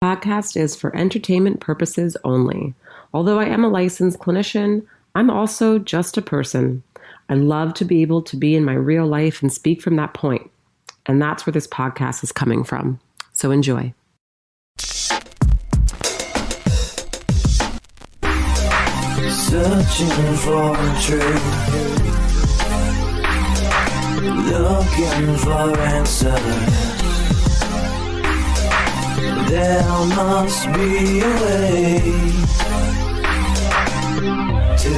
Podcast is for entertainment purposes only. Although I am a licensed clinician, I'm also just a person. I love to be able to be in my real life and speak from that point. And that's where this podcast is coming from. So enjoy. Searching for truth, looking for answers. There must be a way to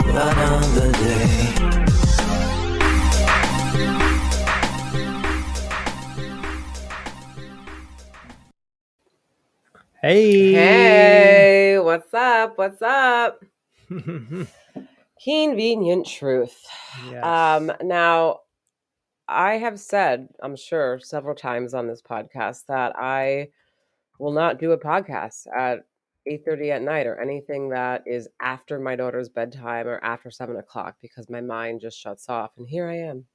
another day. Hey, what's up? What's up? Convenient truth. Yes. Now, I have said, I'm sure, several times on this podcast that I will not do a podcast at 8:30 at night or anything that is after my daughter's bedtime or after 7 o'clock because my mind just shuts off. And here I am.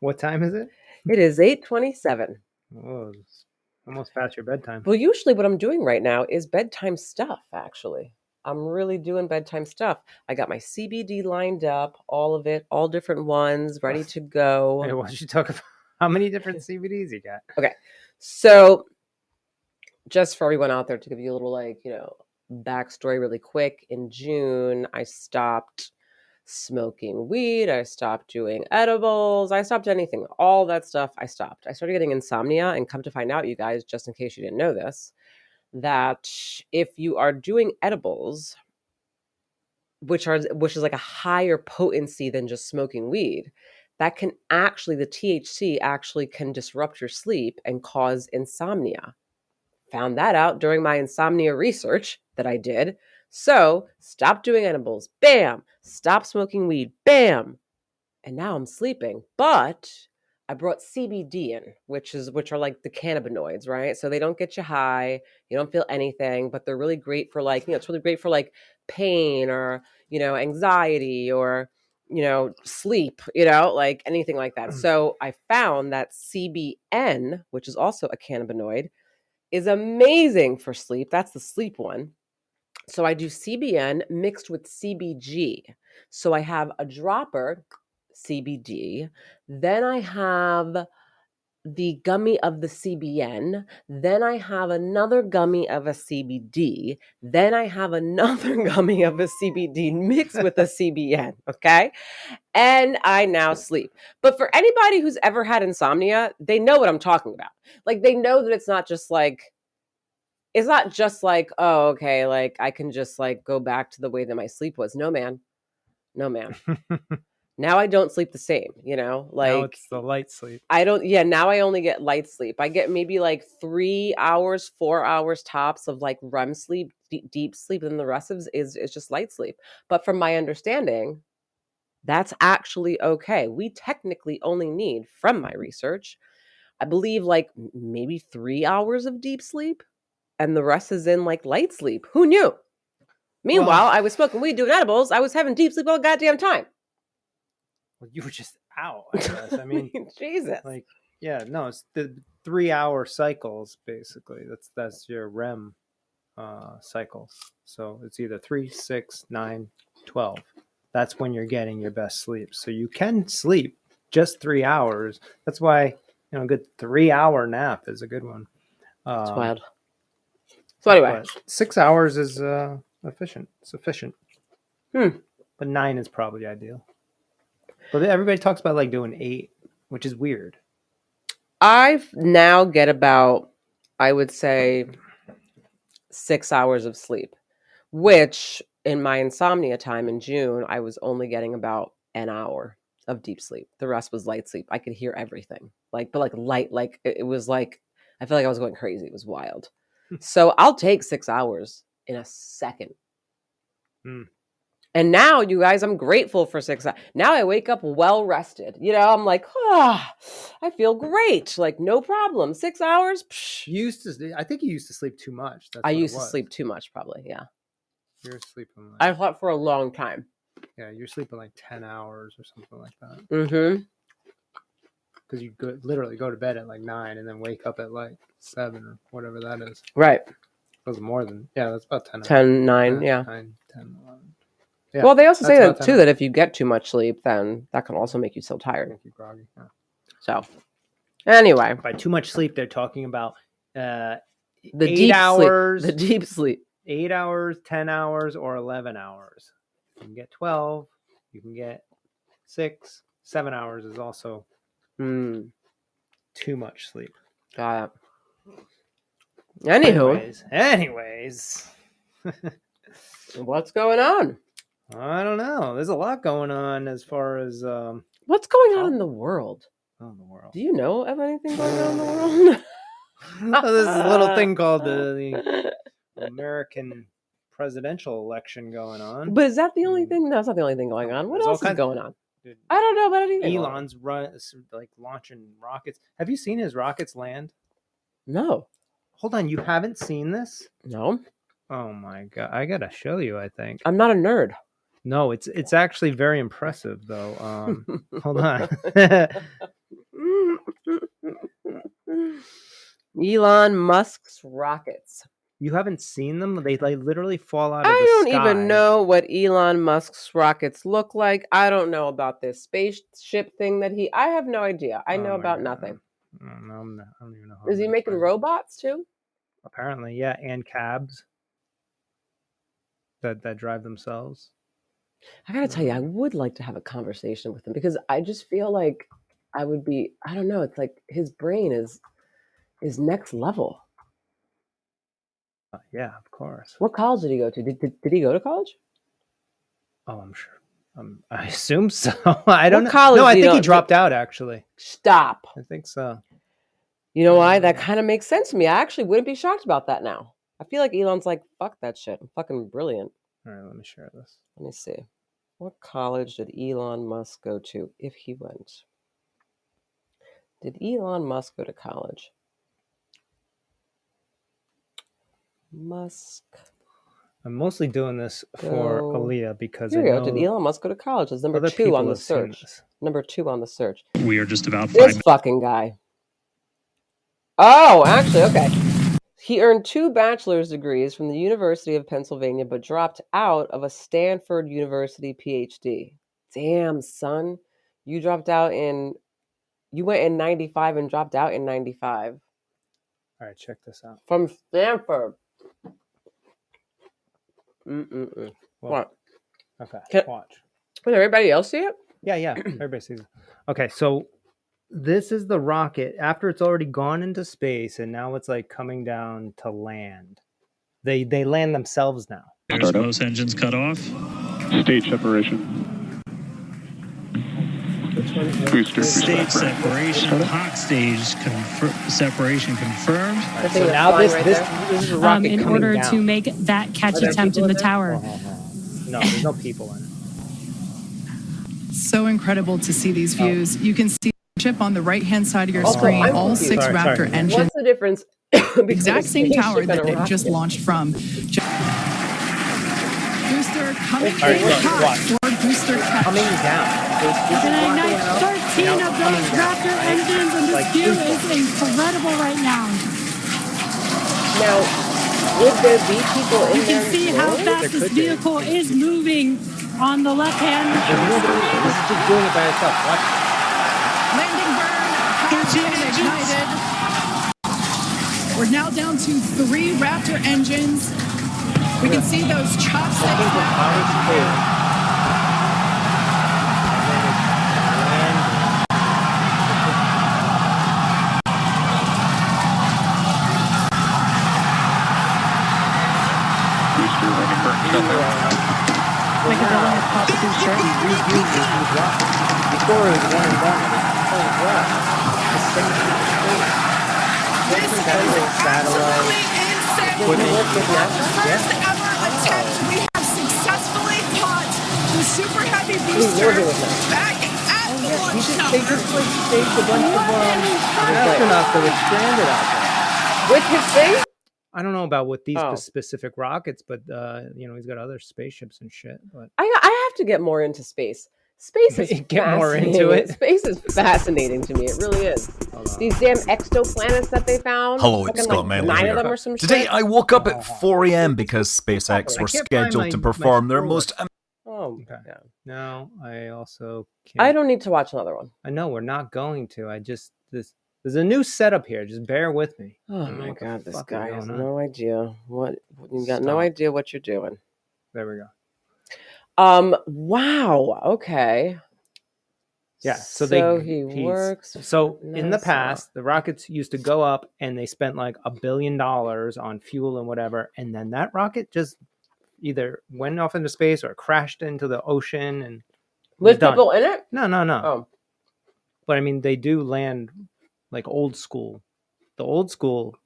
What time is it? It is 8:27. Oh, it's almost past your bedtime. Well, usually what I'm doing right now is bedtime stuff, actually. I'm really doing bedtime stuff. I got my CBD lined up, all of it, all different ones, ready to go. Hey, why don't you talk about how many different CBDs you got? Okay. So just for everyone out there to give you a little backstory really quick, in June, I stopped smoking weed. I stopped doing edibles. I stopped anything. All that stuff, I stopped. I started getting insomnia, and come to find out, you guys, just in case you didn't know this, that if you are doing edibles, which is like a higher potency than just smoking weed, that can actually, the THC actually can disrupt your sleep and cause insomnia. Found that out during my insomnia research that I did. So stop doing edibles. Bam. Stop smoking weed. Bam. And now I'm sleeping. But I brought CBD in, which are like the cannabinoids, right? So they don't get you high. You don't feel anything, but they're really great for it's really great for like pain or, anxiety or, sleep, like anything like that. So I found that CBN, which is also a cannabinoid, is amazing for sleep. That's the sleep one. So I do CBN mixed with CBG. So I have a dropper, CBD. Then I have the gummy of the CBN. Then I have another gummy of a CBD. Then I have another gummy of a CBD mixed with a CBN. Okay. And I now sleep. But for anybody who's ever had insomnia, they know what I'm talking about. Like, they know that it's not just like, oh, okay, like I can just like go back to the way that my sleep was. No, man. No, man. Now I don't sleep the same, Now like it's the light sleep. now I only get light sleep. I get maybe like 3 hours, 4 hours tops of like REM sleep, deep sleep, and the rest is just light sleep. But from my understanding, that's actually okay. We technically only need, from my research, I believe like maybe 3 hours of deep sleep, and the rest is in like light sleep. Who knew? Meanwhile, I was smoking weed, doing edibles. I was having deep sleep all the goddamn time. Well, you were just out, I guess. I mean, Jesus. like, yeah, no, it's the 3-hour cycles, basically. That's your REM cycles. So it's either 3, 6, 9, 12. That's when you're getting your best sleep. So you can sleep just 3 hours. That's why, a good 3-hour nap is a good one. It's wild. So anyway, 6 hours is sufficient. But 9 is probably ideal. But everybody talks about like doing 8, which is weird. I now get about, I would say, 6 hours of sleep, which in my insomnia time in June, I was only getting about an hour of deep sleep. The rest was light sleep. I could hear everything, but light, like it was like, I feel like I was going crazy. It was wild. So I'll take 6 hours in a second. And now, you guys, I'm grateful for 6 hours. Now I wake up well rested. I'm like, I feel great. Like, no problem. 6 hours. Psh. I think you used to sleep too much. I used to sleep too much, probably. Yeah. You're sleeping. I slept for a long time. Yeah, you're sleeping like 10 hours or something like that. Mm-hmm. because you literally go to bed at like 9 and then wake up at like 7 or whatever that is. Right. That's more than that's about 10 hours. 10, 9, yeah. 9, 10, 11. Yeah, well, they also say that's that about too, 10 that if you get too much sleep, then that can also make you so tired. Make you groggy. Yeah. So, anyway, By too much sleep, they're talking about the 8 deep hours, sleep, the deep sleep. 8 hours, 10 hours, or 11 hours. You can get 12. You can get 6. 7 hours is also too much sleep. Got it. Anyways. What's going on? I don't know. There's a lot going on as far as what's going on in the world? Oh, in the world. Do you know of anything going on in the world? There's a little thing called the American presidential election going on. But is that the only thing? No, it's not the only thing going on. What else is going on? Dude, I don't know about anything. Elon's launching rockets. Have you seen his rockets land? No. Hold on, you haven't seen this? No. Oh my god, I gotta show you. I think I'm not a nerd. No, it's actually very impressive though. Hold on. Elon Musk's rockets. You haven't seen them? They literally fall out of the sky. I don't sky. even know what Elon Musk's rockets look like. I don't know about this spaceship thing that I have no idea. I know about nothing. No, I don't even know. Is he making robots too? Apparently, yeah, and cabs that drive themselves. I gotta tell you, I would like to have a conversation with him because I just feel like I would be. I don't know. It's like his brain is next level. Yeah, of course. What college did he go to? Did he go to college? Oh, I'm sure. I assume so. I don't know. College no, I think he dropped out, actually. Stop. I think so. You know why? That kind of makes sense to me. I actually wouldn't be shocked about that now. I feel like Elon's like, fuck that shit. I'm fucking brilliant. All right, let me share this. Let me see. What college did Elon Musk go to, if he went? Did Elon Musk go to college? Musk. I'm mostly doing this for Aaliyah because Here we go. Did Elon Musk go to college? It's number 2 on the search. Number 2 on the search. We are just about 5 This fucking guy. Oh, actually, okay. He earned 2 bachelor's degrees from the University of Pennsylvania, but dropped out of a Stanford University PhD. Damn, son. You went in 95 and dropped out in 95. All right, check this out. From Stanford. Well, what? Okay, watch. Can everybody else see it? Yeah. Everybody sees it. Okay, so this is the rocket after it's already gone into space, and now it's like coming down to land. They land themselves now. There's most engines cut off. Stage separation. Booster Stage separation. Hot stage separation confirmed. Right, so now this is a rocket in coming order down. to make that catch attempt in the tower. No, there's no people in it. So incredible to see these views. You can see the ship on the right-hand side of your screen, all 6 Raptor engines. What's the difference? Exact same tower that it just launched from. Booster coming in hot for booster catch. Coming down. Gonna ignite 13 of those Raptor engines, and this view is incredible right now. Now, would there be people in You can see how fast this vehicle is moving on the left hand. This is just doing it by itself. Watch. Landing burn has been ignited. We're now down to 3 Raptor engines. We can see those chopsticks. I think the power's clear. Before it was one and done. First ever attempt, we have successfully caught the super heavy booster back at the launch They just staged a bunch of astronauts that were stranded out there. With his thing? I don't know about with these specific rockets, but he's got other spaceships and shit. But I have to get more into space. Space is Get more into fascinating. it. Space is fascinating to me. It really is. These damn exoplanets that they found. Hello, it's fucking, Scott like, Manley 9 here. of them or some Today shit. I woke up at 4 a.m. because SpaceX were I can't find scheduled to perform their my most... Oh, Okay. yeah. No, I also can't. I don't need to watch another one. I know we're not going to. There's a new setup here. Just bear with me. Oh I don't know my what the god, this fuck is guy has going on. no idea what you got. No Stop. idea what you're doing. There we go. Wow. Okay. Yeah. So he he's- works. So in the NASA. past, the rockets used to go up and they spent like $1 billion on fuel and whatever, and then that rocket just either went off into space or crashed into the ocean and was With done. people in it? No. Oh, But I mean, they do land like old school. The old school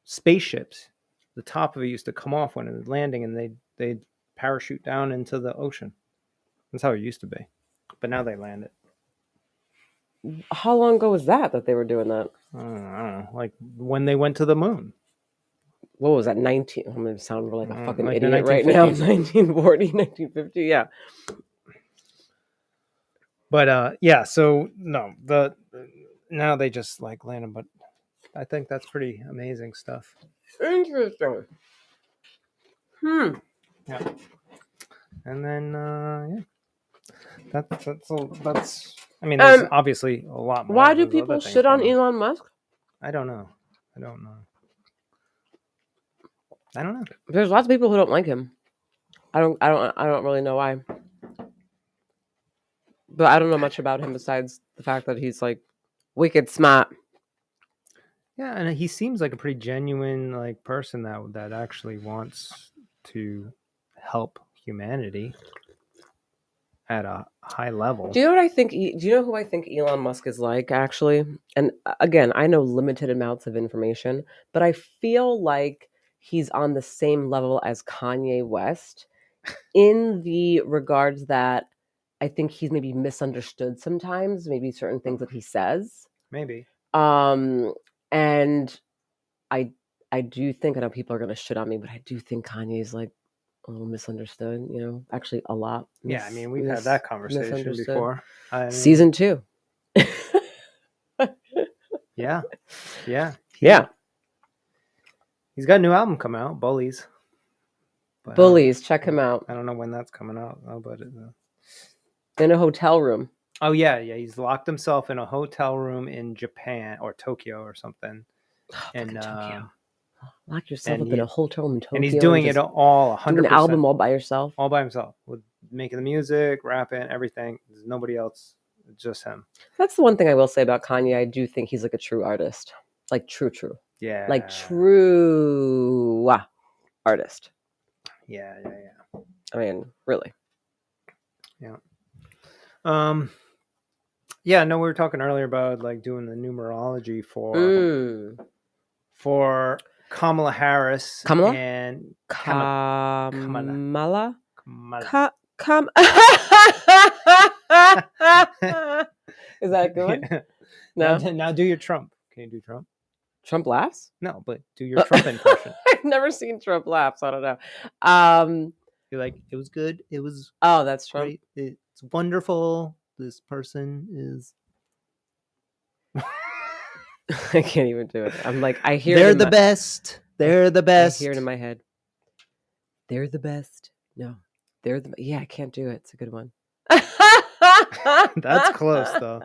spaceships, the top of it used to come off when it was landing, and they'd parachute down into the ocean. That's how it used to be. But now they land it. how long ago was that they were doing that? I don't know, like when they went to the moon. What was that? 19? I'm gonna sound like a fucking like the idiot right now. 1950s. 1940, 1950. Yeah. But yeah. So no, now they just like land them. But I think that's pretty amazing stuff. Interesting. Yeah. And then yeah, that's. I mean, there's obviously a lot more. Why do There's other people things shit on going Elon Musk? I don't know. There's lots of people who don't like him. I don't really know why. But I don't know much about him besides the fact that he's like wicked smart. Yeah, and he seems like a pretty genuine like person that actually wants to help humanity at a high level. Do you know what I think? Do you know who I think Elon Musk is like, actually? And again, I know limited amounts of information, but I feel like he's on the same level as Kanye West in the regards that I think he's maybe misunderstood sometimes, maybe certain things that he says. Maybe. And I do think, I know people are going to shit on me, but I do think Kanye's like a little misunderstood, actually a lot. Yeah, I mean, we've had that conversation before. Season 2. Yeah. Yeah. He's got a new album come out, Bullies. But Bullies, check him out. I don't know when that's coming out, though, but In a hotel room. Oh yeah. He's locked himself in a hotel room in Japan or Tokyo or something. And Tokyo. Lock yourself up in a hotel room in Tokyo. And he's doing it all 100%. Doing an album all by yourself. All by himself. With making the music, rapping, everything. There's nobody else. It's just him. That's the one thing I will say about Kanye. I do think he's like a true artist. Like true. Yeah. Like true artist. Yeah. I mean, really. Yeah. Yeah, no, we were talking earlier about like doing the numerology for Kamala Harris. Kamala? And Kamala? Is that a good one? Yeah. No. Now do your Trump. Can you do Trump? Trump laughs? No, but do your Trump impression. I've never seen Trump laugh, so I don't know. You're like, it was good. It was that's Trump. great. It's wonderful. This person is. I can't even do it. I'm like, I hear They're the best. They're the best. I hear it in my head. They're the best. No, they're the. Yeah, I can't do it. It's a good one. That's close though.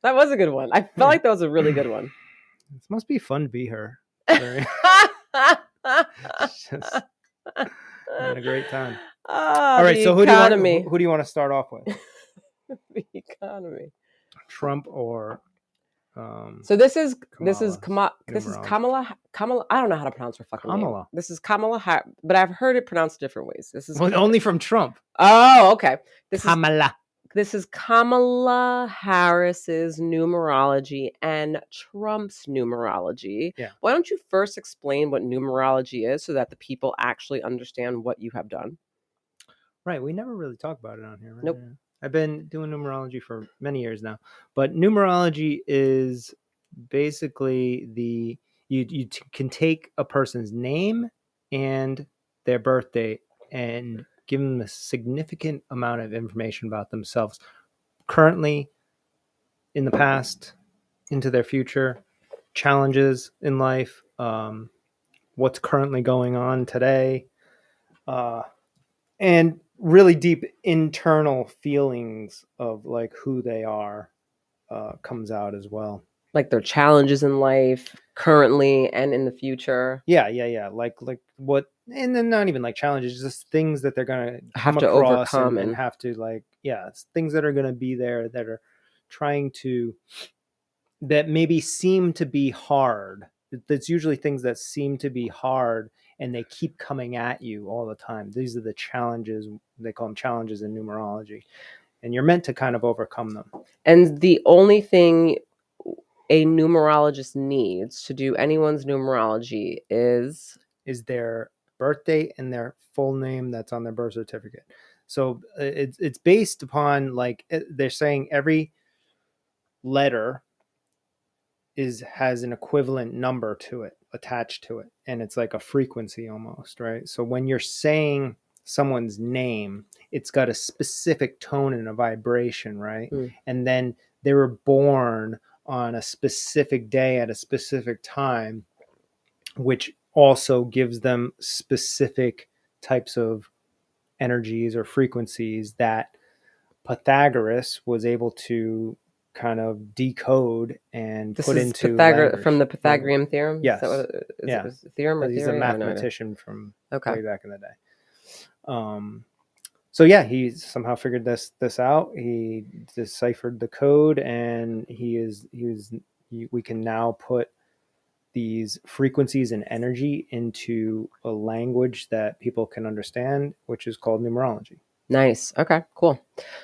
That was a good one. I felt like that was a really good one. It must be fun to be her. Just having a great time. All right, so who do you want to start off with? The economy. Trump or so this is Kamala. I don't know how to pronounce her fucking name. This is Kamala Harris, but I've heard it pronounced different ways. This is only from Trump. Oh, okay. Kamala. This is Kamala Harris's numerology and Trump's numerology. Yeah. Why don't you first explain what numerology is so that the people actually understand what you have done? Right. We never really talk about it on here. Right? Nope. I've been doing numerology for many years now, but numerology is basically can take a person's name and their birthday and give them a significant amount of information about themselves currently, in the past, into their future, challenges in life, what's currently going on today, and really deep internal feelings of like who they are comes out as well. Like their challenges in life currently and in the future. Yeah. Like what, and then not even like challenges, just things that they're gonna Have come to across overcome and and have to like, yeah, it's things that are gonna be there that are trying to, that maybe seem to be hard. That's usually things that seem to be hard and they keep coming at you all the time. These are the challenges. They call them challenges in numerology. And you're meant to kind of overcome them. And the only thing a numerologist needs to do anyone's numerology is their birthday and their full name that's on their birth certificate. So it's based upon like they're saying every letter has an equivalent number to it attached to it, and it's like a frequency almost, right? So when you're saying someone's name, it's got a specific tone and a vibration, right? And then they were born on a specific day at a specific time, which also gives them specific types of energies or frequencies that Pythagoras was able to kind of decode and this put is into Pythagor from the language. Pythagorean theorem. Yes. Is that what is Yeah. it a theorem or He's theory? a I have no idea. mathematician from Okay. way back in the day. So yeah, he somehow figured this out. He deciphered the code, and we can now put these frequencies and energy into a language that people can understand, which is called numerology. Nice. Okay, cool.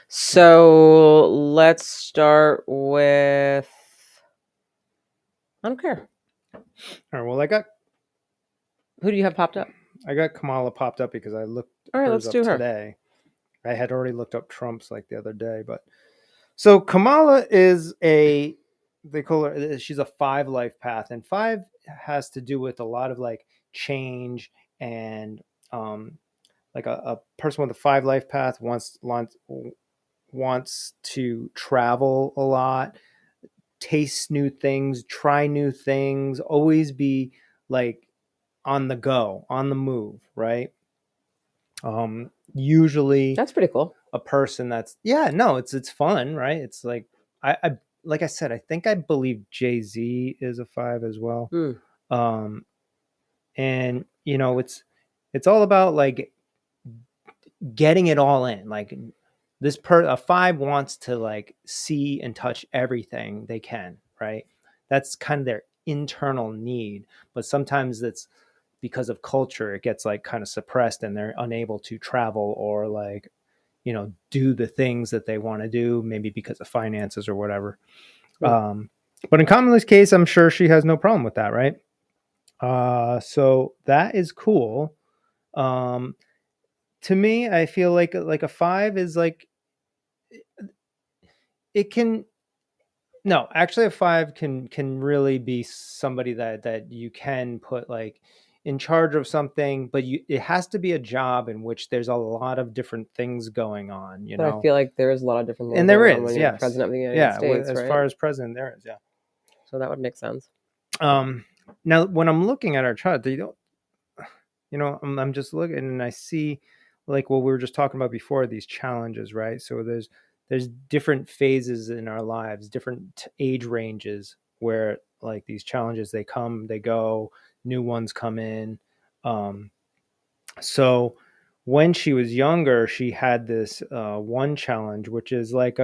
So let's start with, I don't care. All right. Well, Who do you have popped up? I got Kamala popped up because I looked All right, hers let's up do her. today. I had already looked up Trump's like the other day, but so Kamala is they call her, she's a 5 life path, and 5 has to do with a lot of like change and like a person with a 5 life path wants to travel a lot, taste new things, try new things, always be like on the go, on the move, right? Usually That's pretty cool. a person that's, yeah, no, it's fun, right? It's like I like I said, I think I believe Jay-Z is a 5 as well. And you know, it's all about like getting it all in. Like a 5 wants to like see and touch everything they can, right? That's kind of their internal need, but sometimes it's because of culture, it gets like kind of suppressed and they're unable to travel or like, you know, do the things that they want to do, maybe because of finances or whatever. But in Kamala's case, I'm sure she has no problem with that, right? So that is cool. To me, I feel like a 5 is like, it can, no, actually a 5 can really be somebody that you can put like in charge of something, but it has to be a job in which there's a lot of different things going on, you know. I feel like there is a lot of different things and there going on is, when you're yes, president of the United States, as right? far as president, there is, yeah. So that would make sense. Now when I'm looking at our chart, I'm just looking and I see like what we were just talking about before, these challenges, right? So there's different phases in our lives, different age ranges where like these challenges, they come, they go, new ones come in. So when she was younger, she had this one challenge, which is like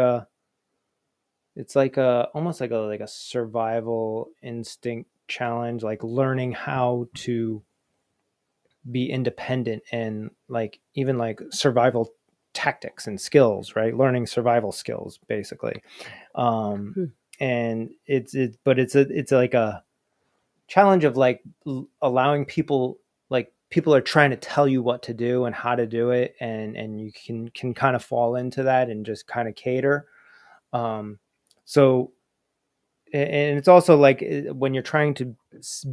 it's like almost like a survival instinct challenge, like learning how to be independent and like even like survival tactics and skills, right? Learning survival skills basically. And it's like a challenge of like allowing people, like people are trying to tell you what to do and how to do it, and you can kind of fall into that and just kind of cater. So and it's also like when you're trying to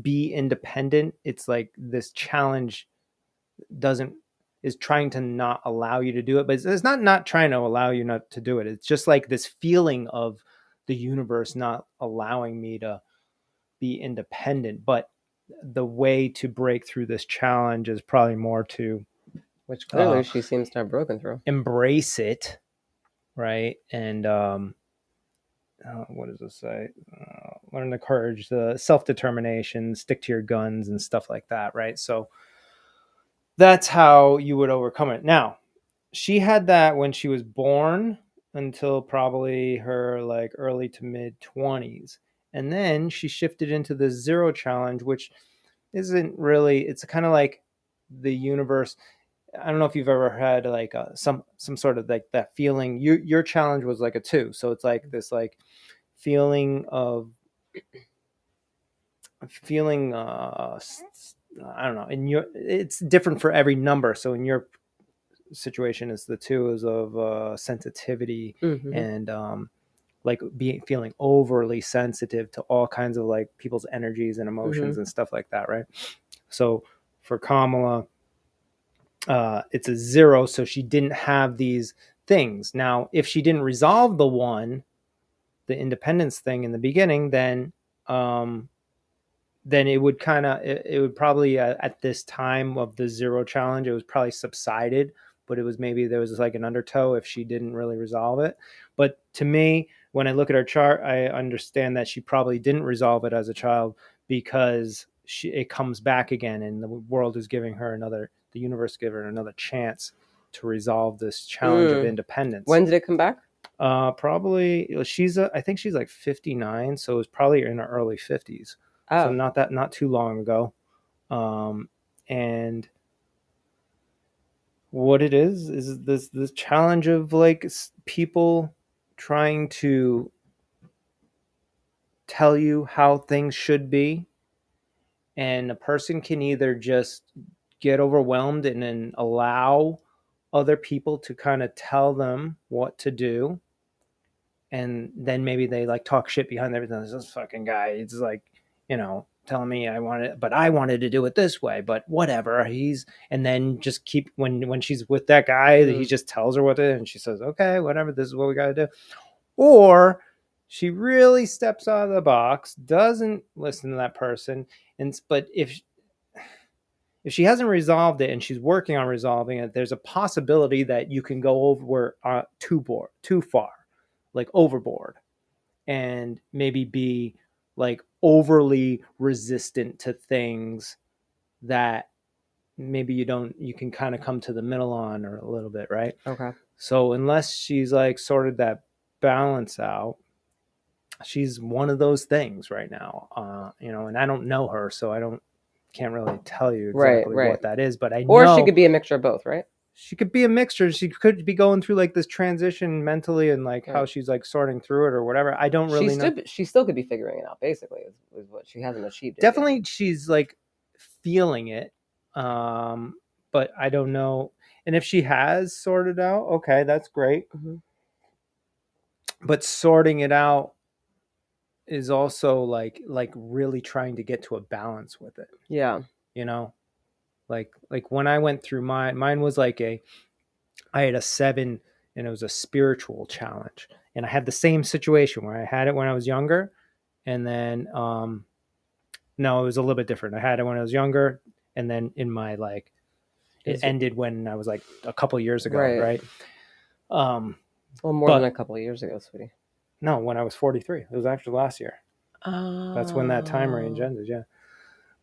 be independent, it's like this challenge doesn't is trying to not allow you to do it, but it's not trying to allow you not to do it. It's just like this feeling of the universe not allowing me to be independent. But the way to break through this challenge is probably more to Which clearly she seems to have broken through. embrace it, right? And what does this say? Learn the courage, the self-determination, stick to your guns and stuff like that, right? So that's how you would overcome it. Now, she had that when she was born until probably her like early to mid 20s. And then she shifted into the zero challenge, which isn't really, it's kind of like the universe. I don't know if you've ever had like some sort of like that feeling. Your challenge was like a 2. So it's like this like feeling of I don't know. In your, it's different for every number. So in your situation, is the 2 is of sensitivity and like feeling overly sensitive to all kinds of like people's energies and emotions and stuff like that, right? So for Kamala, it's a 0, so she didn't have these things. Now, if she didn't resolve the independence thing in the beginning, then it would it would probably at this time of the 0 challenge, it was probably subsided, but it was maybe there was like an undertow if she didn't really resolve it. But to me, when I look at her chart, I understand that she probably didn't resolve it as a child because it comes back again, and the world is giving her the universe giving her another chance to resolve this challenge of independence. When did it come back? Probably I think she's like 59, so it was probably in her early 50s. So not too long ago. And what it is this challenge of like people trying to tell you how things should be, and a person can either just get overwhelmed and then allow other people to kind of tell them what to do, and then maybe they like talk shit behind everything. This fucking guy, it's like, telling me I wanted to do it this way, but whatever. And then just keep when she's with that guy, he just tells her what to do, and she says, okay, whatever, this is what we got to do. Or she really steps out of the box, doesn't listen to that person, but if she hasn't resolved it and she's working on resolving it, there's a possibility that you can go over too far, like overboard, and maybe be like overly resistant to things that maybe you can kind of come to the middle on, or a little bit, right? Okay. So unless she's like sorted that balance out, she's one of those things right now, and I don't know her, so can't really tell you exactly what that is, but I know. Or she could be a mixture of both, right? She could be a mixture. She could be going through like this transition mentally, and like how she's like sorting through it or whatever. I don't really know. She still could be figuring it out, basically, is what she hasn't achieved. Definitely she's like feeling it. But I don't know. And if she has sorted out, okay, that's great. But sorting it out is also like really trying to get to a balance with it. Yeah. Like when I went through mine was like I had a 7, and it was a spiritual challenge. And I had the same situation where I had it when I was younger. And then, no, it was a little bit different. I had it when I was younger. And then in my, like, it ended when I was like a couple years ago. Right. Well, more than a couple of years ago, sweetie. No, when I was 43, it was actually last year. That's when that time range ended. Yeah.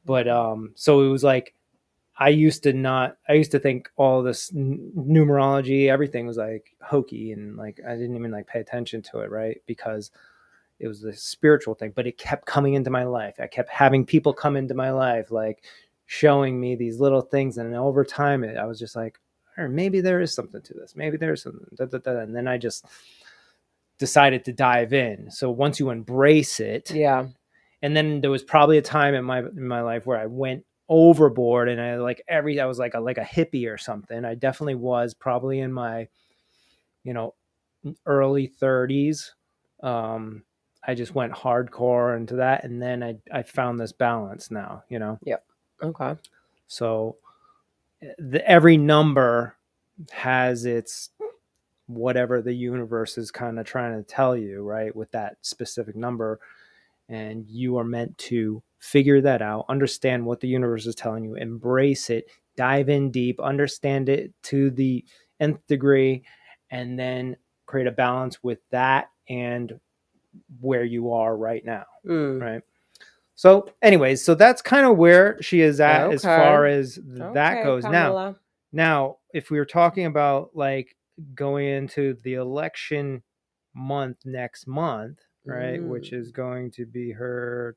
But, so it was like, I used to think all this numerology, everything was like hokey, and like I didn't even like pay attention to it, right? Because it was a spiritual thing, but it kept coming into my life. I kept having people come into my life, like showing me these little things, and over time, I was just like, maybe there is something to this. Maybe there's something. And then I just decided to dive in. So once you embrace it, yeah. And then there was probably a time in my life where I went overboard, and I was like a hippie or something. I definitely was probably in my, early 30s. I just went hardcore into that, and then I found this balance now, Yep. Okay. So every number has its whatever the universe is kind of trying to tell you, right? With that specific number. And you are meant to figure that out, understand what the universe is telling you, embrace it, dive in deep, understand it to the nth degree, and then create a balance with that and where you are right now. Right. So anyways, so that's kind of where she is at as far as that goes. Kamala. Now, if we were talking about like going into the election month next month, right, which is going to be her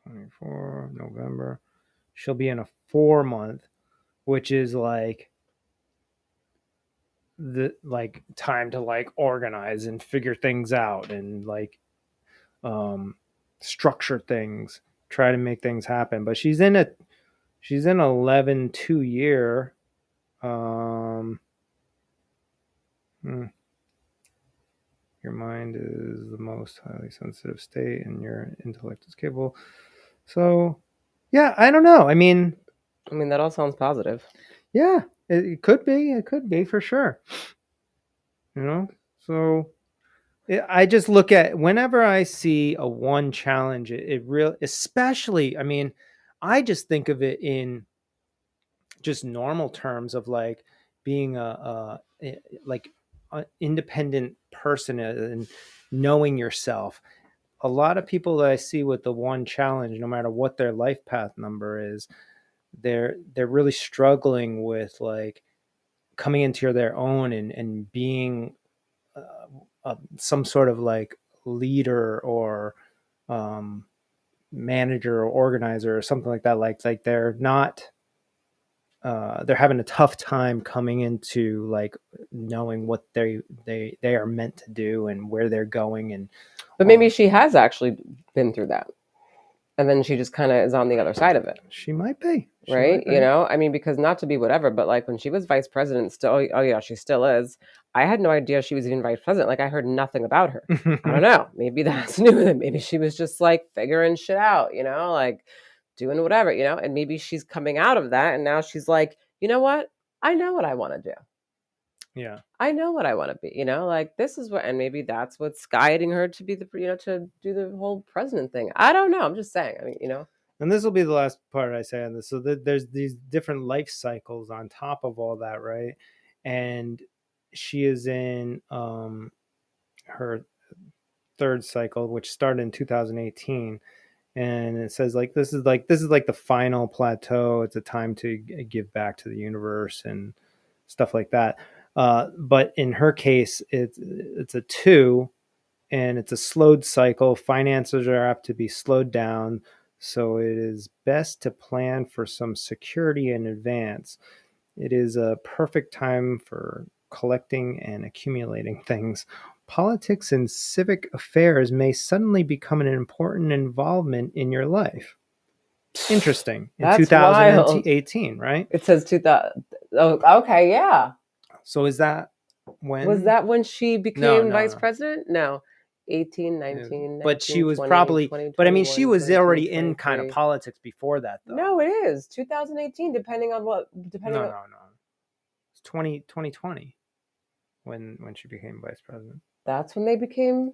24 November, she'll be in a 4-month, which is like the time to like organize and figure things out and like structure things, try to make things happen. But she's in 11-2 year. Your mind is the most highly sensitive state and your intellect is capable. So yeah, I don't know. I mean, that all sounds positive. Yeah, it could be. It could be for sure. So I just look at whenever I see a 1 challenge, it really, especially, I mean, I just think of it in just normal terms of like being a like an independent person and knowing yourself. A lot of people that I see with the 1 challenge, no matter what their life path number is, they're really struggling with like coming into their own and being some sort of like leader or manager or organizer or something like that. Like they're not they're having a tough time coming into like knowing what they are meant to do and where they're going. And but maybe she has actually been through that, and then she just kind of is on the other side of it. She might be, right? I mean, because not to be whatever, but like when she was vice president, still, oh yeah, she still is. I had no idea she was even vice president. Like I heard nothing about her. I don't know. Maybe that's new. Maybe she was just like figuring shit out, like doing whatever, and maybe she's coming out of that and now she's like, you know what? I know what I want to do. Yeah. I know what I want to be, like this is what, and maybe that's what's guiding her to be the, to do the whole president thing. I don't know. I'm just saying. I mean, And this will be the last part I say on this. So there's these different life cycles on top of all that, right? And she is in her 3rd cycle, which started in 2018. And it says like this is like the final plateau. It's a time to give back to the universe and stuff like that. But in her case, it's a 2, and it's a slowed cycle. Finances are apt to be slowed down, so it is best to plan for some security in advance. It is a perfect time for collecting and accumulating things. Politics and civic affairs may suddenly become an important involvement in your life. Interesting. In 2018, right? It says 2000. Oh, okay, yeah. So is that when? Was that when she became vice president? No. 18, 19, but she was 20, probably 20, but I mean she was 22, already 23. in kind of politics before that though. No, it is 2018 depending on what no it's 2020 when she became vice president. That's when they became,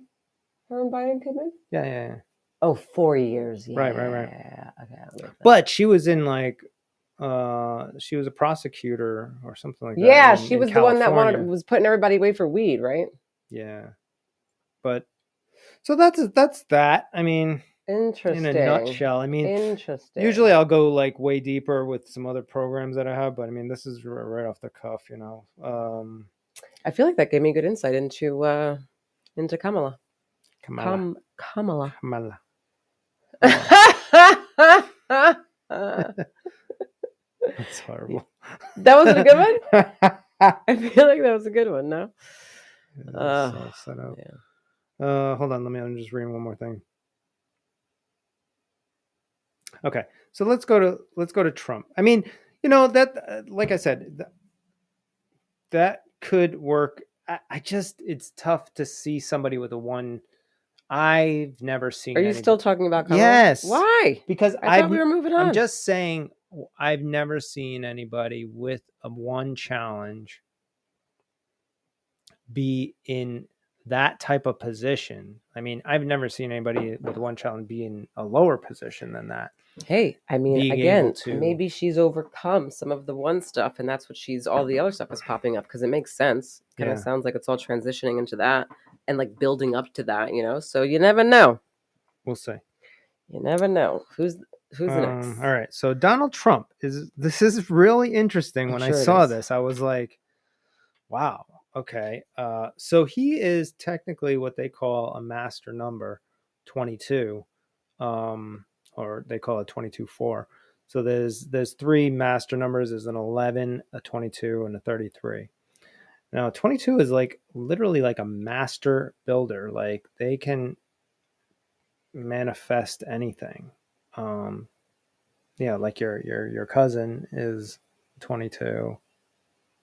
her and Biden came in. Yeah. Oh, 4 years. Yeah. Right. Okay. But she was in like she was a prosecutor or something like that. Yeah, she was the one that was putting everybody away for weed, right? Yeah. But so that's that. I mean, interesting. In a nutshell. I mean, interesting. Usually I'll go like way deeper with some other programs that I have, but I mean, this is right off the cuff, I feel like that gave me good insight into Kamala. Kamala. That's horrible. That wasn't a good one? I feel like that was a good one, no? All set up. Yeah. Hold on, I'm just reading one more thing. Okay, so let's go to Trump. I mean, that like I said, that could work. I just, it's tough to see somebody with a 1. I've never seen. Are you still talking about Kamala? Yes. Why? Because I thought we were moving on. I'm just saying I've never seen anybody with a one challenge be in that type of position. I mean, I've never seen anybody with one challenge be in a lower position than that. Hey, I mean, Being again, able to, maybe she's overcome some of the one stuff, and that's what all the other stuff is popping up because it makes sense. Kind of Yeah. sounds like it's all transitioning into that and like building up to that, So you never know. we'll see. You never know who's the next. All right. So Donald Trump this is really interesting. When I Sure it saw is. this, I was like, wow. Okay. So he is technically what they call a master number 22. Or they call it 22-4. So there's three master numbers. There's an 11, a 22, and a 33. Now 22 is like literally like a master builder. Like they can manifest anything. Yeah, like your cousin is 22,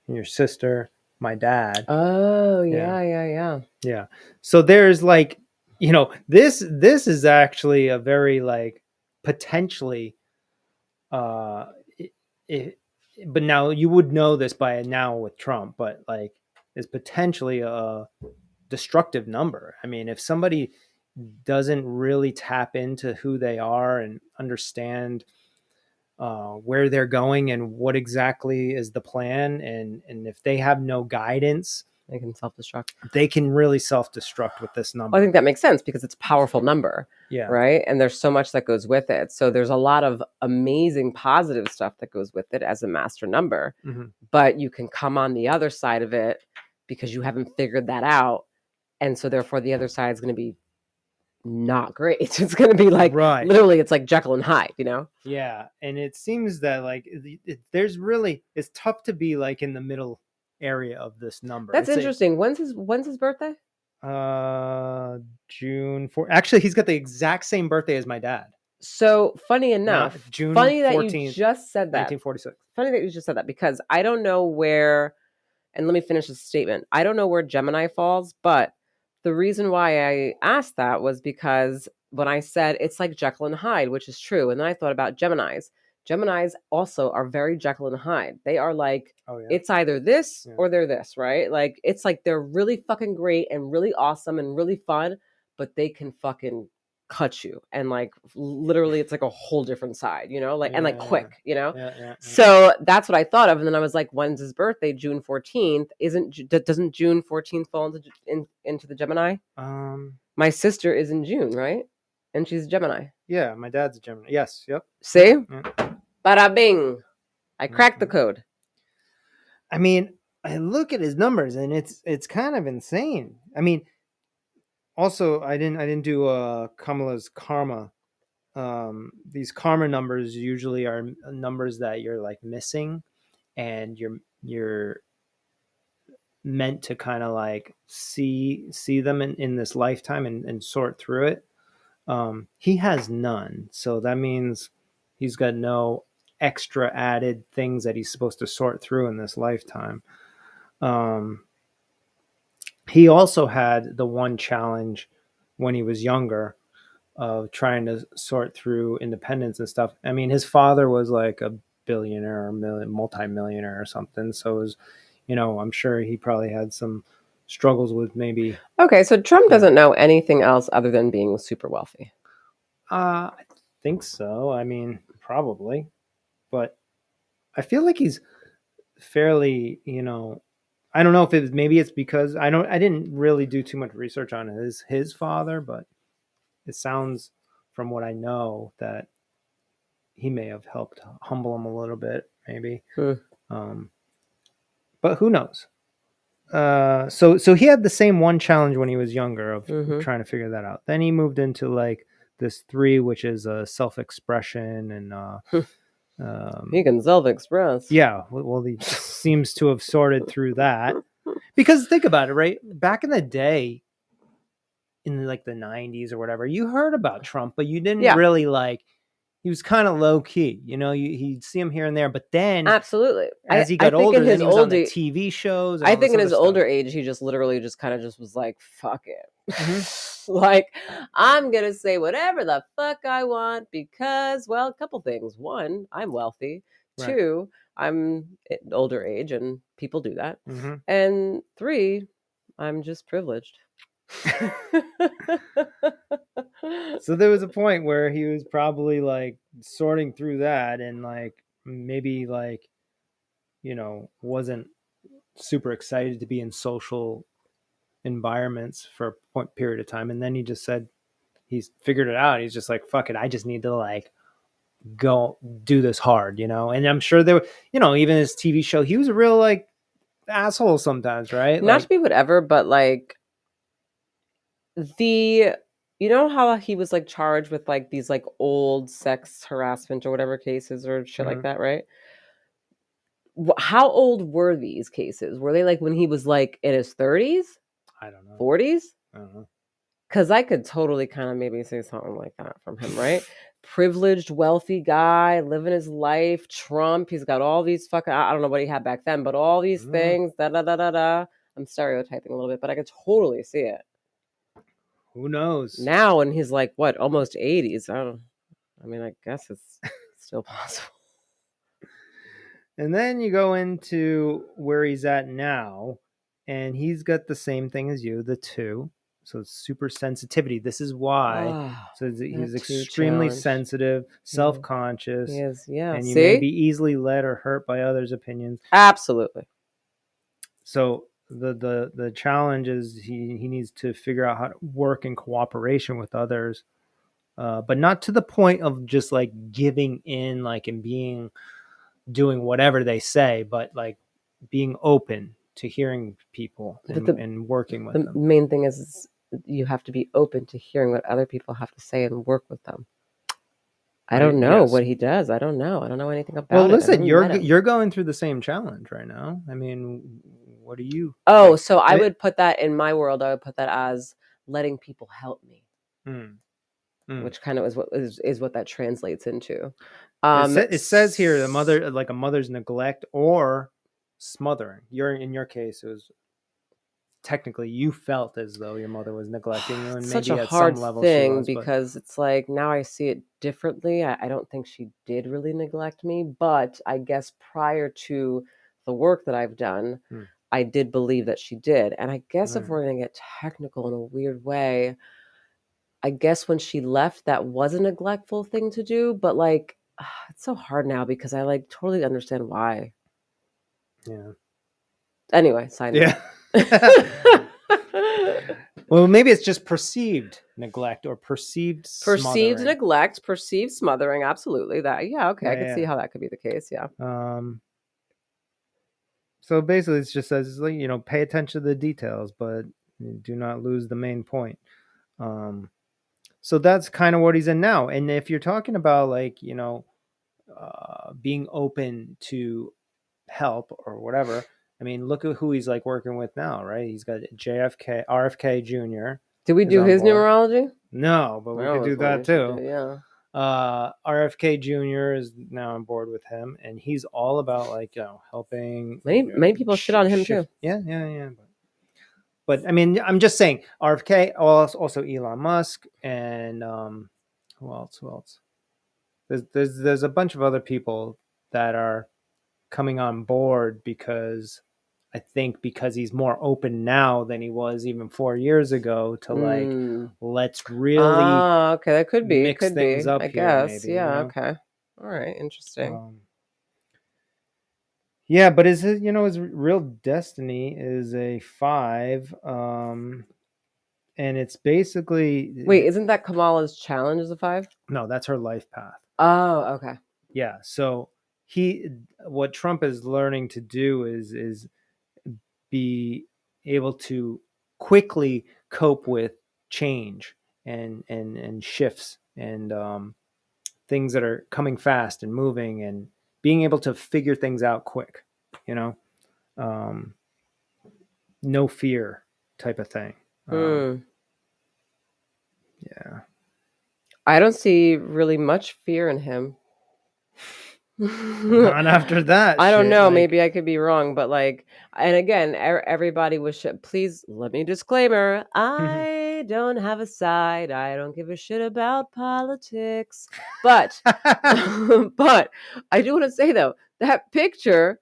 your sister, my dad. Oh, yeah. So there's like, this is actually a very like potentially but now you would know this by now with Trump, but like is potentially a destructive number. I mean, if somebody doesn't really tap into who they are and understand where they're going and what exactly is the plan, and if they have no guidance, They can self-destruct. they can really self-destruct with this number. Well, I think that makes sense because it's a powerful number. Yeah. Right. And there's so much that goes with it. So there's a lot of amazing positive stuff that goes with it as a master number. Mm-hmm. But you can come on the other side of it because you haven't figured that out. And so therefore the other side is going to be not great. It's going to be like, Right. Literally, it's like Jekyll and Hyde, Yeah. And it seems that like there's really, it's tough to be like in the middle area of this number. That's interesting. When's his birthday? June 4th. Actually, he's got the exact same birthday as my dad. So funny enough, June funny 14th, that you just said that. 1946. Funny that you just said that because I don't know where, and let me finish this statement. I don't know where Gemini falls, but the reason why I asked that was because when I said it's like Jekyll and Hyde, which is true, and then I thought about Geminis. Geminis also are very Jekyll and Hyde. They are like, it's either this or they're this, right? Like, it's like they're really fucking great and really awesome and really fun, but they can fucking cut you. And like, literally, it's like a whole different side, like, and like quick, So that's what I thought of. And then I was like, when's his birthday? June 14th. Doesn't June 14th fall into the Gemini? My sister is in June, right? And she's a Gemini. Yeah, my dad's a Gemini. Yes, yep. See? Bada bing. I cracked the code. I mean, I look at his numbers and it's kind of insane. I mean, also I didn't do Kamala's karma. These karma numbers usually are numbers that you're like missing, and you're meant to kind of like see them in this lifetime and sort through it. He has none, so that means he's got no extra added things that he's supposed to sort through in this lifetime. He also had the one challenge when he was younger of trying to sort through independence and stuff. I mean, his father was like a billionaire or multi-millionaire or something, so it was, I'm sure he probably had some struggles with maybe. Okay, so Trump doesn't know anything else other than being super wealthy. I think so. I mean, probably, but I feel like he's fairly, I don't know if maybe it's because I didn't really do too much research on his father, but it sounds from what I know that he may have helped humble him a little bit, maybe. But who knows? So he had the same one challenge when he was younger of trying to figure that out. Then he moved into like this 3, which is self-expression and he can self-express. Yeah, well, he seems to have sorted through that. Because think about it, right? Back in the day, in like the 90s or whatever, you heard about Trump, but you didn't really like. He was kind of low key, you'd see him here and there, but then absolutely, as he got older, then he was on the TV shows. I think in his older age, he just literally just kind of just was like, fuck it. Like, I'm going to say whatever the fuck I want because, well, a couple things. One, I'm wealthy. Right. Two, I'm at older age and people do that. Mm-hmm. And three, I'm just privileged. So there was a point where he was probably like sorting through that and like maybe like, you know, wasn't super excited to be in social environments for a period of time. And then he just said he's figured it out. He's just like, fuck it. I just need to like go do this hard, you know? And I'm sure there, you know, even his TV show, he was a real like asshole sometimes, right? Not Like, to be whatever, but like you know how he was like charged with like these like old sex harassment or whatever cases or shit like that, right? How old were these cases? Were they like when he was like in his 30s, I don't know. 40s? I don't know. Because I could totally kind of maybe say something like that from him, right? Privileged, wealthy guy, living his life. Trump, he's got all these fucking, I don't know what he had back then, but all these things, da da da da da. I'm stereotyping a little bit, but I could totally see it. Who knows? Now, and he's like, what, almost 80s? I mean, I guess it's still possible. And then you go into where he's at now, and he's got the same thing as you, the 2. So super sensitivity. This is why. So he's extremely sensitive, self-conscious, He is, yeah. and you See? may be easily led or hurt by others' opinions. Absolutely. So the challenge is he needs to figure out how to work in cooperation with others, but not to the point of just like giving in, like, and doing whatever they say, but like being open to hearing people and working with them. The main thing is you have to be open to hearing what other people have to say and work with them. I don't know what he does. I don't know. I don't know anything about it. Well, listen, you're going through the same challenge right now. I mean, what do you? Oh, so I would put that in my world. I would put that as letting people help me, which kind of is what that translates into. It says here the mother, like a mother's neglect or smothering. In your case, it was technically you felt as though your mother was neglecting you, and It's maybe such a at hard some level thing she was, because it's like now I see it differently. I don't think she did really neglect me, but I guess prior to the work that I've done, I did believe that she did. And I guess if we're going to get technical in a weird way, I guess when she left, that was a neglectful thing to do. But like, it's so hard now because I like totally understand why. Yeah. Anyway, side note. Yeah. Well, maybe it's just perceived neglect or perceived neglect, perceived smothering. Absolutely, that. Yeah, okay, I can see how that could be the case. Yeah. So basically, it just says, like, you know, pay attention to the details, but do not lose the main point. So that's kind of what he's in now. And if you're talking about, like, you know, being open to help or whatever, I mean, look at who he's like working with now, right? He's got RFK Jr. Did we do his numerology? No, but we could do that too. Yeah. RFK Jr. is now on board with him, and he's all about, like, you know, helping. Many people shit on him too. Yeah. But I mean, I'm just saying, RFK, also Elon Musk, and who else? There's a bunch of other people that are coming on board because he's more open now than he was even 4 years ago to like, let's really okay, that could be mix things up. I here, guess. maybe, Yeah. you know? Okay. All right. Interesting. Yeah, but his real destiny is a 5, and it's basically, wait, isn't that Kamala's challenge as a 5? No, that's her life path. Oh, okay. Yeah, so what Trump is learning to do is be able to quickly cope with change and shifts and things that are coming fast and moving, and being able to figure things out quick, you know, no fear type of thing. Yeah. I don't see really much fear in him. Not after that. I don't know. Like, maybe I could be wrong, but like, and again, everybody was. Please let me disclaimer. I I don't have a side. I don't give a shit about politics. But but I do want to say though, that picture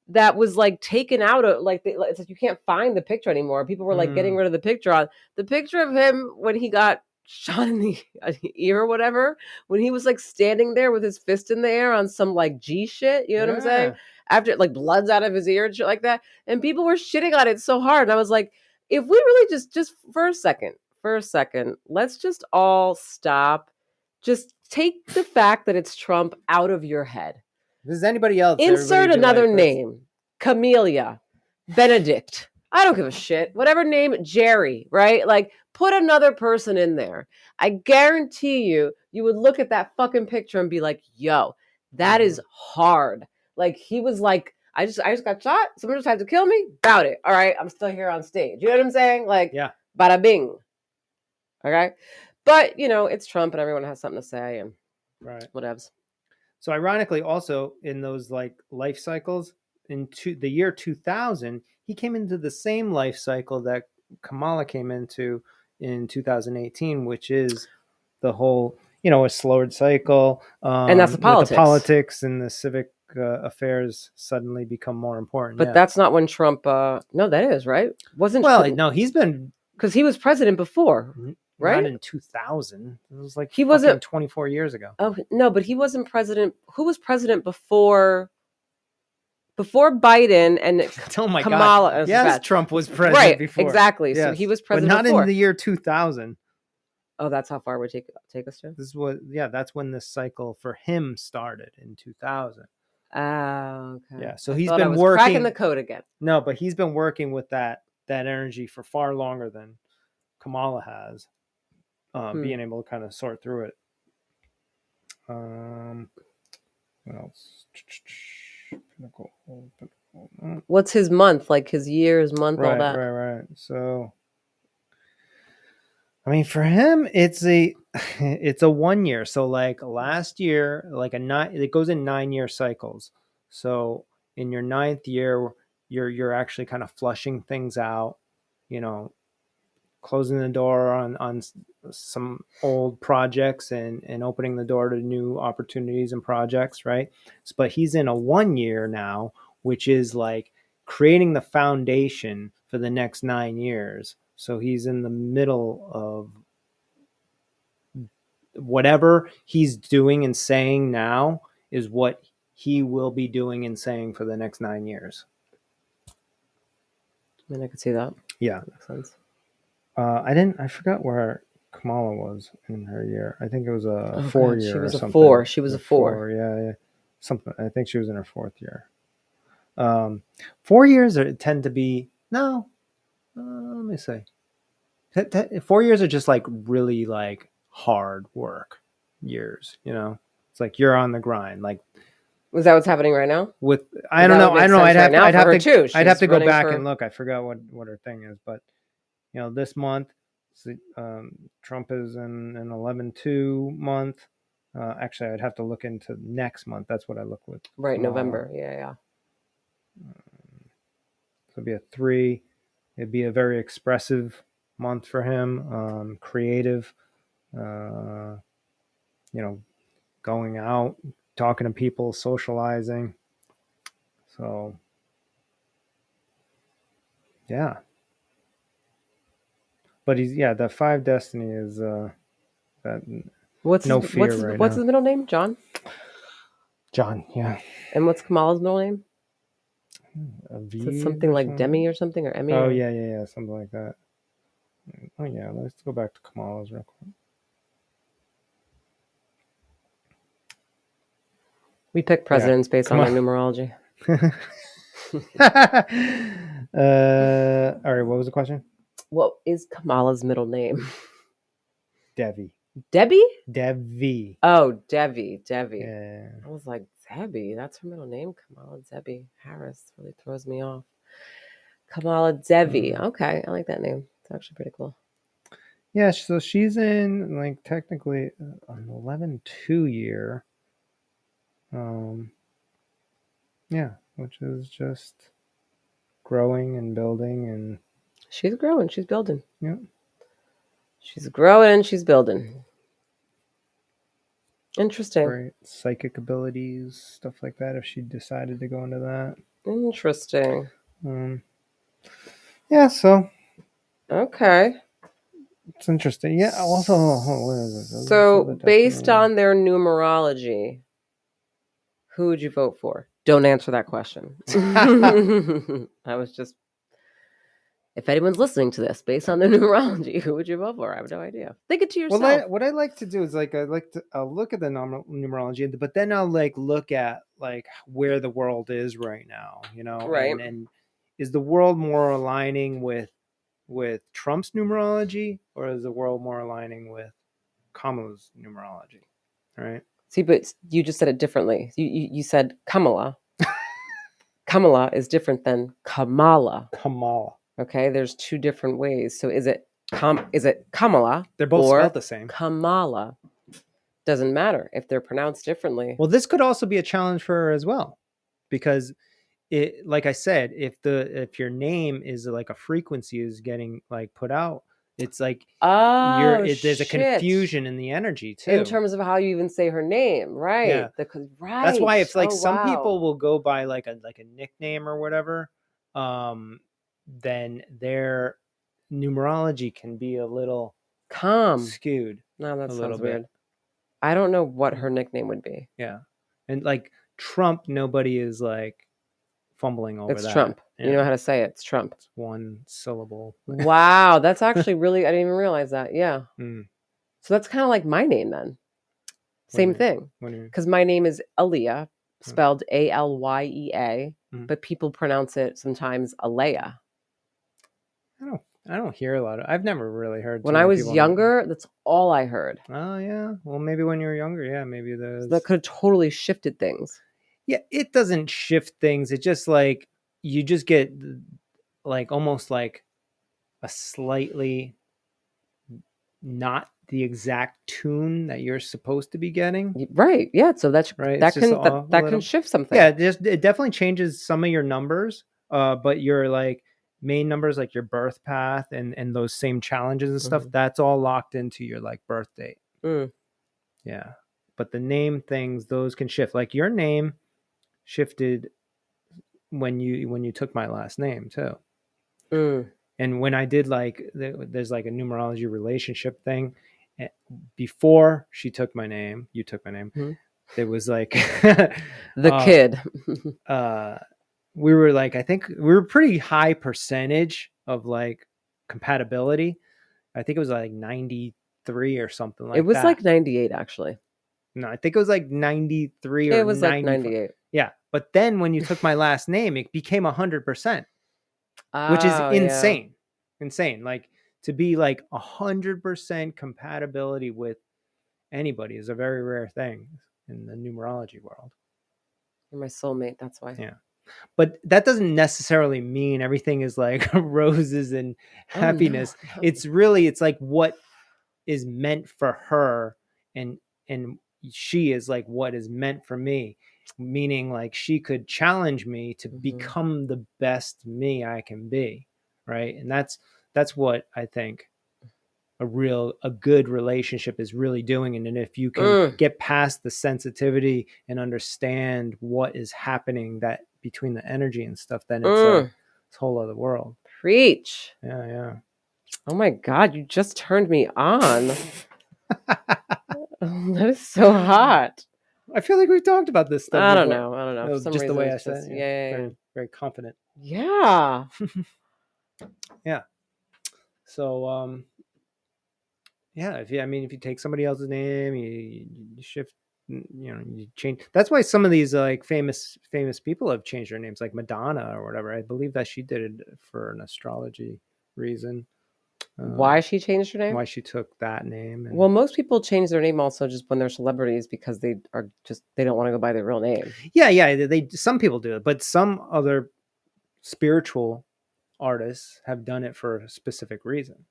that was like taken out of like it's like you can't find the picture anymore. People were like getting rid of the picture on the picture of him when he got shot in the ear or whatever, when he was like standing there with his fist in the air on some like G shit, you know what I'm saying? After like blood's out of his ear and shit like that. And people were shitting on it so hard. And I was like, if we really just for a second, let's just all stop. Just take the fact that it's Trump out of your head. If there's anybody else, Insert another like, name. Camellia, Benedict. I don't give a shit. Whatever name, Jerry, right? Like, put another person in there. I guarantee you would look at that fucking picture and be like, yo, that is hard. Like, he was like, I just got shot. Someone just had to kill me. About it. All right. I'm still here on stage. You know what I'm saying? Like, yeah. Bada bing. Okay. But, you know, it's Trump and everyone has something to say and whatevs. So ironically, also in those like life cycles, the year 2000, he came into the same life cycle that Kamala came into in 2018, which is the whole, a slowed cycle. And that's the politics. The politics and the civic affairs suddenly become more important. But that's not when Trump. No, that is right. Wasn't no? He's been because he was president before. Right? Not in 2000. It was like he wasn't 24 years ago. Oh no, but he wasn't president. Who was president before Biden and oh my Kamala? God. Yes, Trump was president before. Exactly. Yes. So he was president, but not before. In the year 2000. Oh, that's how far we take us to. This is what. Yeah, that's when this cycle for him started in 2000. Oh, okay. Yeah, so he's been working cracking the code again. No, but he's been working with that energy for far longer than Kamala has. Being able to kind of sort through it. What else? What's his month? Like his year, his month, all that. Right. So, I mean, for him, it's a 1 year. So, like last year, like it goes in 9-year cycles. So, in your 9th year, you're actually kind of flushing things out. Closing the door on some old projects and opening the door to new opportunities and projects, right? But he's in a 1 year now, which is like creating the foundation for the next 9 years. So he's in the middle of whatever he's doing and saying now is what he will be doing and saying for the next 9 years. I mean, I could see that. Yeah. Makes sense. I forgot where Kamala was in her year. I think it was a 4 year. She was or a something. 4. She was a 4. Yeah. Something. I think she was in her 4th year. 4 years tend to be no. Let me see. 4 years are just like really like hard work years. It's like you're on the grind. Like, was that what's happening right now? I don't know. I'd have to go back and look. I forgot what her thing is, but. This month, Trump is in an 11-2 month. Actually, I'd have to look into next month. That's what I look with. Right, November. Yeah. So it'd be a 3. It'd be a very expressive month for him. Creative. Going out, talking to people, socializing. So, yeah. But the 5 destiny is that what's no his, fear what's, right what's now. his middle name? John, yeah. And what's Kamala's middle name? Is it something like Demi or something, or Emmy? Oh, yeah, something like that. Oh, yeah, let's go back to Kamala's real quick. We pick presidents based on their numerology. All right, what was the question? What is Kamala's middle name? Devi. Debbie? Devi. Oh, Devi. Yeah. I was like, Debbie, that's her middle name? Kamala Debbie Harris really throws me off. Kamala Devi. Okay, I like that name. It's actually pretty cool. Yeah, so she's in, like, technically an 11-2 year. Yeah, which is just growing and building, and she's growing. She's building. Yeah. She's growing and she's building. Interesting. Right. Psychic abilities, stuff like that, if she decided to go into that. Interesting. Yeah, so Okay. it's interesting. Yeah, also, what is it? So, based on their numerology, who would you vote for? Don't answer that question. I was just, if anyone's listening to this, based on their numerology, who would you vote for? I have no idea. Think it to yourself. Well, what I like to do is like I'll look at the numerology, but then I'll like look at like where the world is right now, you know, Right. and is the world more aligning with Trump's numerology, or is the world more aligning with Kamala's numerology? Right. See, but you just said it differently. You said Kamala. Kamala is different than Kamala. Kamala. Okay, there's two different ways. So is it Kamala? They're both or spelled the same. Kamala. Doesn't matter if they're pronounced differently. Well, this could also be a challenge for her as well, because it, like I said, if your name is like a frequency is getting like put out, it's like there's a confusion in the energy too, in terms of how you even say her name, right? Yeah. Right. That's why it's like some people will go by like a nickname or whatever, then their numerology can be a little skewed. No, that a sounds little weird. bit. I don't know what her nickname would be. Yeah, and like Trump, nobody is like fumbling over It's that. Trump. Yeah. You know how to say it. It's Trump. It's one syllable. Wow, that's actually really, I didn't even realize that. Yeah. Mm. So that's kind of like my name then. Same thing. Because my name is Aaliyah, spelled Alyea, but people pronounce it sometimes Alea. I don't hear a lot of. I've never really heard. When I was younger, that's all I heard. Oh yeah. Well, maybe when you were younger, yeah, maybe So that could have totally shifted things. Yeah, it doesn't shift things. It just like you just get like almost like a slightly not the exact tune that you're supposed to be getting. Right. Yeah. So that's right. That can shift something. Yeah. It definitely changes some of your numbers. But your like main numbers, like your birth path and those same challenges and stuff, that's all locked into your like birth date. Yeah. But the name things, those can shift. Like your name shifted when you took my last name too. And when I did like there's like a numerology relationship thing before she took my name, you took my name. It was like the kid. We were like, I think we were pretty high percentage of like compatibility. I think it was like 93 or something like that. It was like 98 actually. No, I think it was like 93 or it was 95. like 98. Yeah. But then when you took my last name, it became 100%, which is insane. Yeah. Insane. Like to be like 100% compatibility with anybody is a very rare thing in the numerology world. You're my soulmate. That's why. Yeah. But that doesn't necessarily mean everything is like roses and happiness. No. It's like what is meant for her and she is like what is meant for me, meaning like she could challenge me to become the best me I can be, right? And that's what I think a good relationship is really doing. And then if you can get past the sensitivity and understand what is happening that between the energy and stuff, then it's a whole other world. Preach. Yeah. Oh my God, you just turned me on. That is so hot. I feel like we've talked about this stuff. I don't know. For some just reason, the way I said it. Yeah. Very, very confident. Yeah. Yeah. So, yeah, if you take somebody else's name, you shift, you change. That's why some of these like famous people have changed their names, like Madonna or whatever. I believe that she did it for an astrology reason. Why she changed her name? Why she took that name? Well, most people change their name also just when they're celebrities because they don't want to go by their real name. Yeah. Some people do it, but some other spiritual artists have done it for a specific reason.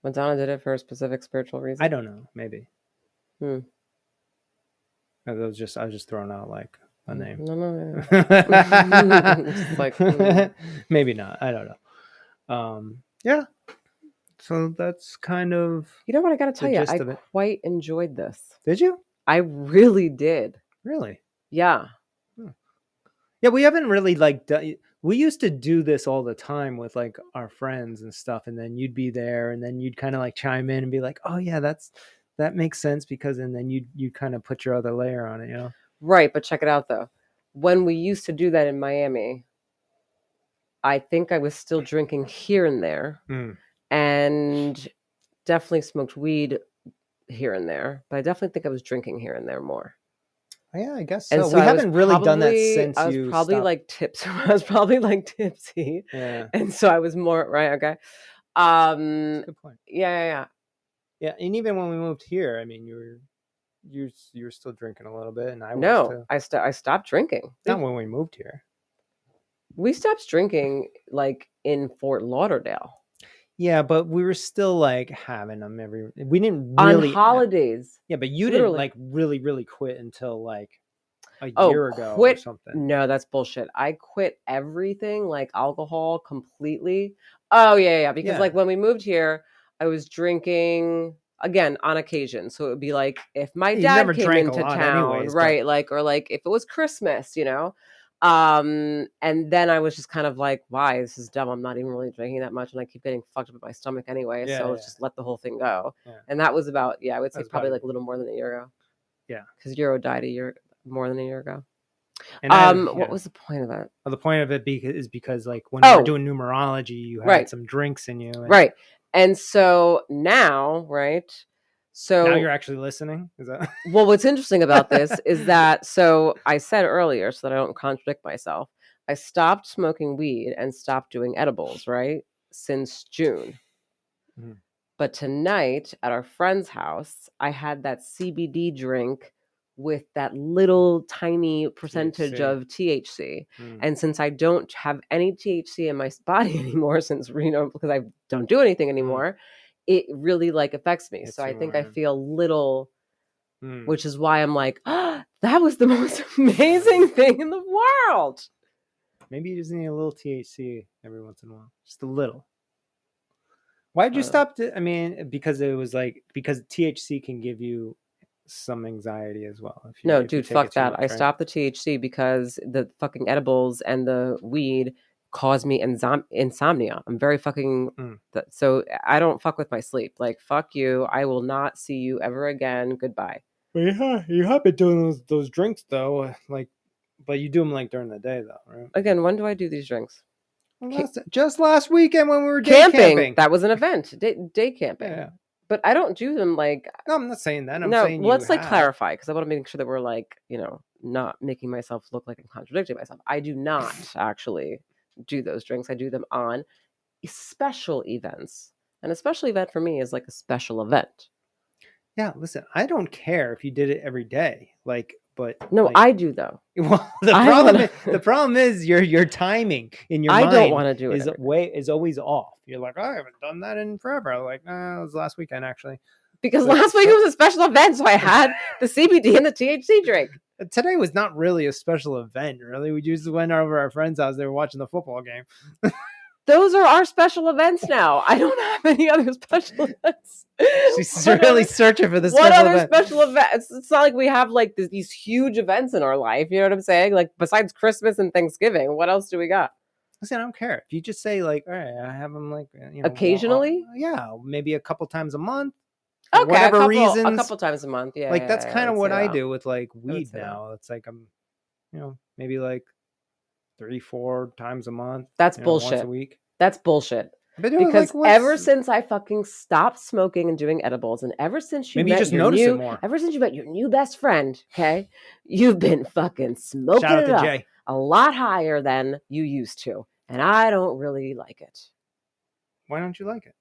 Madonna did it for a specific spiritual reason? I don't know. Maybe. I was just throwing out like a name. No. Like maybe not. I don't know. Yeah. So that's kind of You know what? I got to tell you, gist I of it. quite enjoyed this. Did you? I really did. Really? Yeah. Yeah, we haven't really like we used to do this all the time with like our friends and stuff, and then you'd be there, and then you'd kind of like chime in and be like, "Oh yeah, that makes sense," because and then you kind of put your other layer on it, you know? Right, but check it out though. When we used to do that in Miami, I think I was still drinking here and there, and definitely smoked weed here and there, but I definitely think I was drinking here and there more. Yeah, I guess And so. so We I was haven't really done that probably, since I was you probably stopped. like tips. I was probably like tipsy, Yeah, and so I was more right. Okay, that's a good point. yeah. Yeah, and even when we moved here, I mean, you were still drinking a little bit, and I was No, too. I stopped drinking. Not when we moved here. We stopped drinking like in Fort Lauderdale Yeah, but we were still like having them every. We didn't on really. holidays. Yeah, but you Literally. didn't like really quit until like a Oh, year ago or quit? something. No, that's bullshit. I quit everything, like alcohol, completely. Oh yeah. Because Yeah. like when we moved here, I was drinking again on occasion. So it would be like if my You dad never came drank a into lot town, anyways, but- right? Like or like if it was Christmas, you know. And then I was just kind of like, why? This is dumb. I'm not even really drinking that much, and I keep getting fucked up with my stomach anyway. Yeah, so yeah. just let the whole thing go. Yeah. And that was about I would say That's probably about like a little more than a year ago. Yeah. Because Euro died more than a year ago. And What was the point of that? Well, the point of it is because like when you were doing numerology, you had some drinks in you. Right. And so now, right? So now you're actually listening? Is that well, what's interesting about this is that so I said earlier, so that I don't contradict myself, I stopped smoking weed and stopped doing edibles, right? Since June. Mhm. But tonight at our friend's house, I had that CBD drink with that little tiny percentage THC. of THC. And since I don't have any THC in my body anymore, since because I don't do anything anymore, it really like affects me. So I think I feel little, which is why I'm like, oh, that was the most amazing thing in the world. Maybe you just need a little THC every once in a while, just a little. Why'd you stop? I mean, because it was like because THC can give you some anxiety as well. No, dude, fuck that. I stopped the THC because the fucking edibles and the weed cause me insomnia. I'm very fucking so I don't fuck with my sleep. Like fuck you. I will not see you ever again. Goodbye. But yeah, you have been doing those drinks though, like, but you do them like during the day though, right? Again, when do I do these drinks? Just last weekend when we were camping. That was an event. Day camping. Yeah. But I don't do them like. No, I'm not saying that. I'm no, saying let's like clarify because I want to make sure that we're like not making myself look like I'm contradicting myself. I do not actually do those drinks. I do them on special events, and a special event for me is like a special event. Yeah, listen, I don't care if you did it every day, like, but no, like, I do though. Well, the problem is your timing in your mind. I don't want to do it. Is always off. You're like, I haven't done that in forever. I'm like, it was last weekend actually. Because last week it was a special event, so I had the CBD and the THC drink. Today was not really a special event, really. We just went over our friend's house. They were watching the football game. Those are our special events now. I don't have any other special events. She's really searching for the special event. What other event? special events? It's not like we have like these huge events in our life. You know what I'm saying? Like besides Christmas and Thanksgiving, what else do we got? Listen, I don't care. If you just say like, all right, I have them like, occasionally. Yeah, maybe a couple times a month. Okay, whatever reasons. A couple times a month. Yeah. Like that's kind of what I do with like weed now. It's like I'm, maybe like 3-4 times a month. That's bullshit. Once a week. That's bullshit. Because ever since I fucking stopped smoking and doing edibles, and ever since you met your new, ever since you met your new best friend, okay, you've been fucking smoking Shout out it to up Jay. A lot higher than you used to, and I don't really like it. Why don't you like it?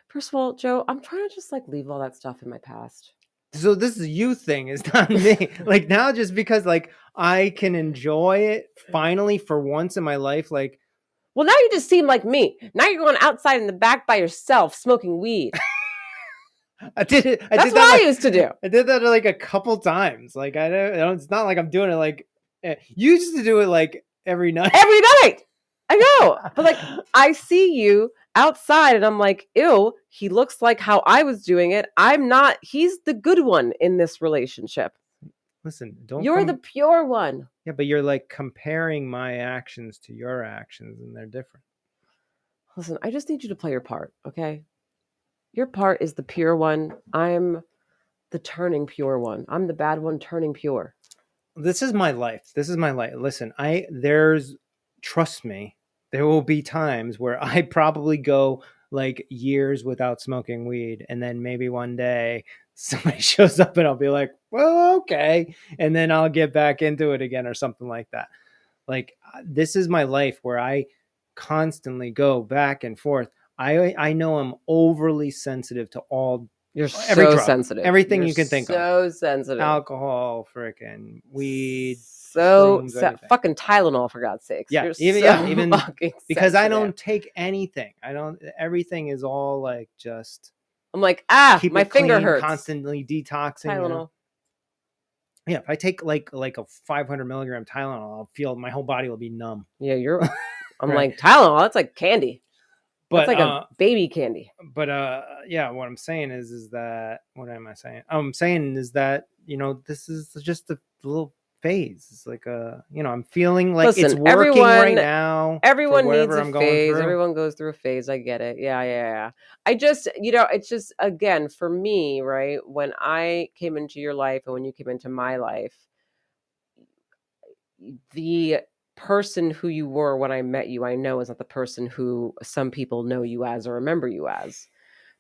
First of all, Joe, I'm trying to just like leave all that stuff in my past. So this is a you thing, it's not me. Like now, just because like I can enjoy it finally for once in my life, like. Well, now you just seem like me. Now you're going outside in the back by yourself smoking weed. I did it. That's what I used to do. I did that like a couple times. Like I don't. It's not like I'm doing it like you used to do it like every night. Every night. I know, but like I see you outside and I'm like, ew, he looks like how I was doing it. I'm not, he's the good one in this relationship. Listen, don't You're the pure one. Yeah, but you're like comparing my actions to your actions and they're different. Listen, I just need you to play your part, okay? Your part is the pure one. I'm the turning pure one. I'm the bad one turning pure. This is my life. Listen, trust me, there will be times where I probably go like years without smoking weed. And then maybe one day somebody shows up and I'll be like, well, okay. And then I'll get back into it again or something like that. Like, this is my life where I constantly go back and forth. I know I'm overly sensitive to You're every so drug, sensitive. everything You're you can think of. So sensitive. Alcohol, freaking weed, so shrooms, fucking Tylenol, for God's sakes. Yeah, You're even fucking because sensitive. I don't take anything. Everything is all like just. I'm like, keep my finger clean, hurts. constantly detoxing. Tylenol. You know? Yeah, if I take like a 500 milligram Tylenol, I'll feel my whole body will be numb. Yeah, I'm Right. like, Tylenol, that's like candy. But that's like a baby candy. But yeah, what I'm saying is that, what am I saying? I'm saying is that, this is just a little phase. It's like I'm feeling like it's working right now. Everyone needs a phase. Everyone goes through a phase. I get it. Yeah. I just, it's just, again, for me, right, when I came into your life and when you came into my life, the person who you were when I met you, I know is not the person who some people know you as or remember you as.